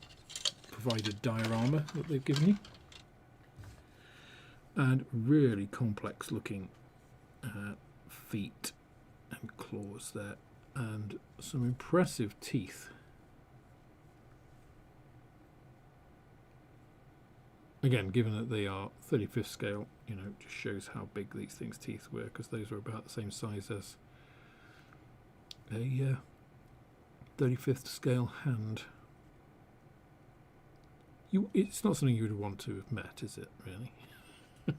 provided diorama that they've given you. And really complex looking feet and claws there, and some impressive teeth. Again, given that they are 35th scale, you know, just shows how big these things' teeth were, because those were about the same size as a 35th scale hand. It's not something you would want to have met, is it, really? I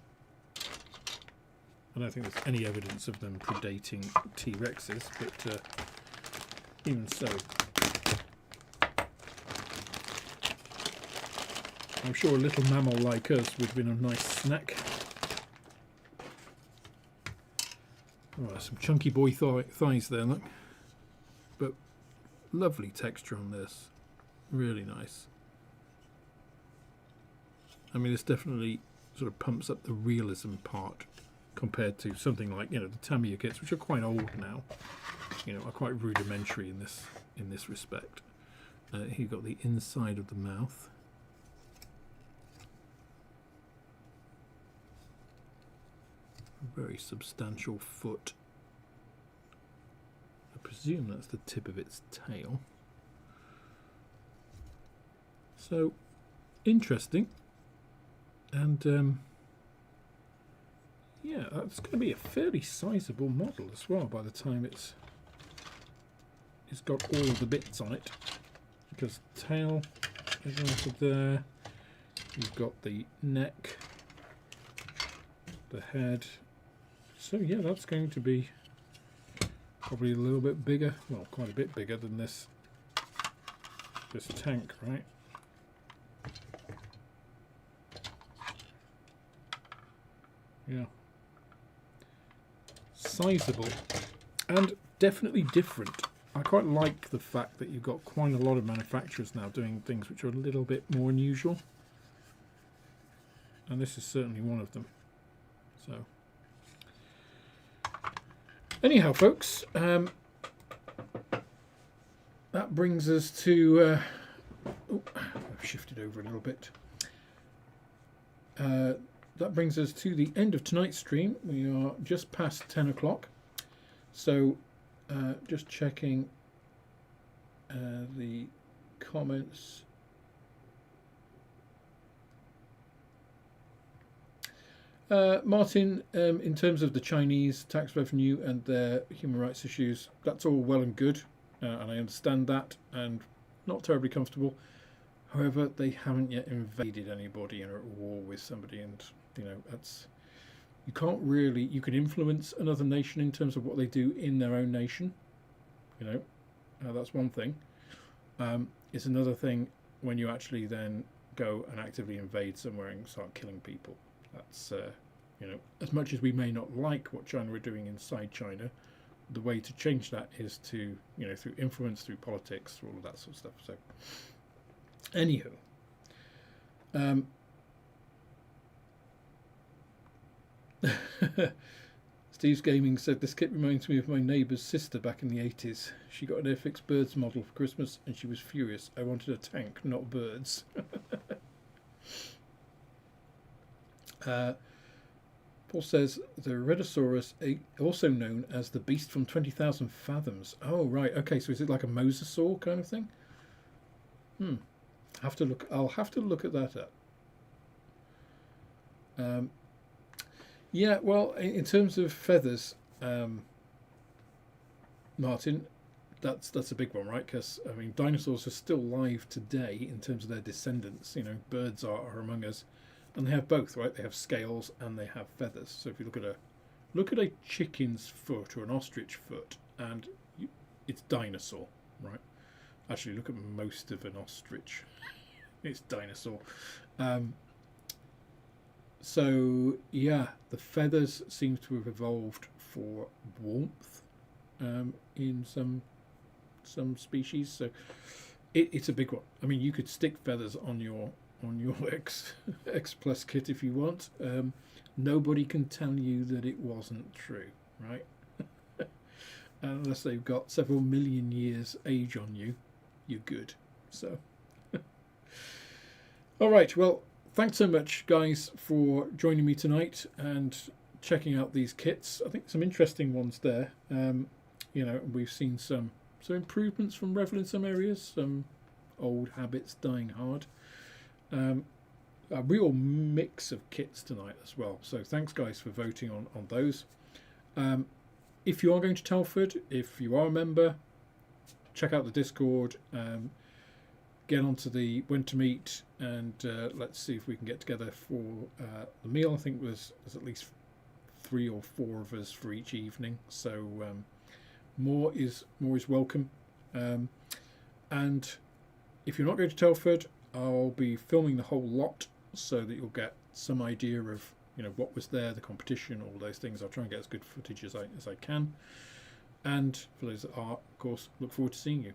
don't think there's any evidence of them predating T-Rexes, but even so, I'm sure a little mammal like us would have been a nice snack. Oh, some chunky boy thighs there, look. But lovely texture on this. Really nice. I mean, this definitely sort of pumps up the realism part compared to something like, you know, the Tamiya kits, which are quite old now. You know, are quite rudimentary in this respect. Here you've got the inside of the mouth. A very substantial foot. I presume that's the tip of its tail. So, interesting. And yeah, that's going to be a fairly sizable model as well by the time it's got all of the bits on it, because the tail is onto there, you've got the neck, the head. So yeah, that's going to be probably a little bit bigger, well, quite a bit bigger than this tank, right? Yeah. Sizable and definitely different. I quite like the fact that you've got quite a lot of manufacturers now doing things which are a little bit more unusual, and this is certainly one of them. So anyhow, folks, that brings us to I've shifted over a little bit. That brings us to the end of tonight's stream. We are just past 10 o'clock. So just checking the comments. Martin, in terms of the Chinese tax revenue and their human rights issues, that's all well and good. And I understand that, and not terribly comfortable. However, they haven't yet invaded anybody and are at war with somebody, and you know, that's, you can't really, you can influence another nation in terms of what they do in their own nation, you know, that's one thing. It's another thing when you actually then go and actively invade somewhere and start killing people. That's you know, as much as we may not like what China are doing inside China, the way to change that is to, you know, through influence, through politics, through all of that sort of stuff. So anywho, Steve's Gaming said, this kit reminds me of my neighbour's sister back in the 80s. She got an airfix birds model for Christmas and she was furious. I wanted a tank, not birds. Paul says, the Redosaurus, also known as the beast from 20,000 fathoms. Oh, right. Okay, so is it like a mosasaur kind of thing? Have to look. I'll have to look at that up. Yeah, well, in terms of feathers, Martin, that's a big one, right? Because I mean, dinosaurs are still alive today in terms of their descendants. You know, birds are among us, and they have both, right? They have scales and they have feathers. So if you look at a chicken's foot or an ostrich foot, and it's dinosaur, right? Actually, look at most of an ostrich. It's dinosaur. So yeah, the feathers seem to have evolved for warmth in some species. So it's a big one. I mean, you could stick feathers on your X Plus kit if you want. Nobody can tell you that it wasn't true, right? Unless they've got several million years age on you, you're good. So, all right. Well, thanks so much, guys, for joining me tonight and checking out these kits. I think some interesting ones there. You know, we've seen some improvements from Revel in some areas, some old habits dying hard. A real mix of kits tonight as well. So thanks, guys, for voting on those. If you are going to Telford, if you are a member, check out the Discord. Get onto the when to meet, and let's see if we can get together for the meal. I think there's at least 3 or 4 of us for each evening, so more is welcome. And if you're not going to Telford, I'll be filming the whole lot so that you'll get some idea of what was there, the competition, all those things. I'll try and get as good footage as I can. And for those that are, of course, look forward to seeing you.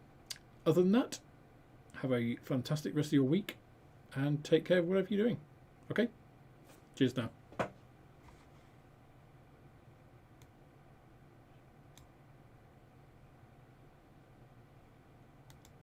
Other than that, have a fantastic rest of your week and take care of whatever you're doing. Okay? Cheers now.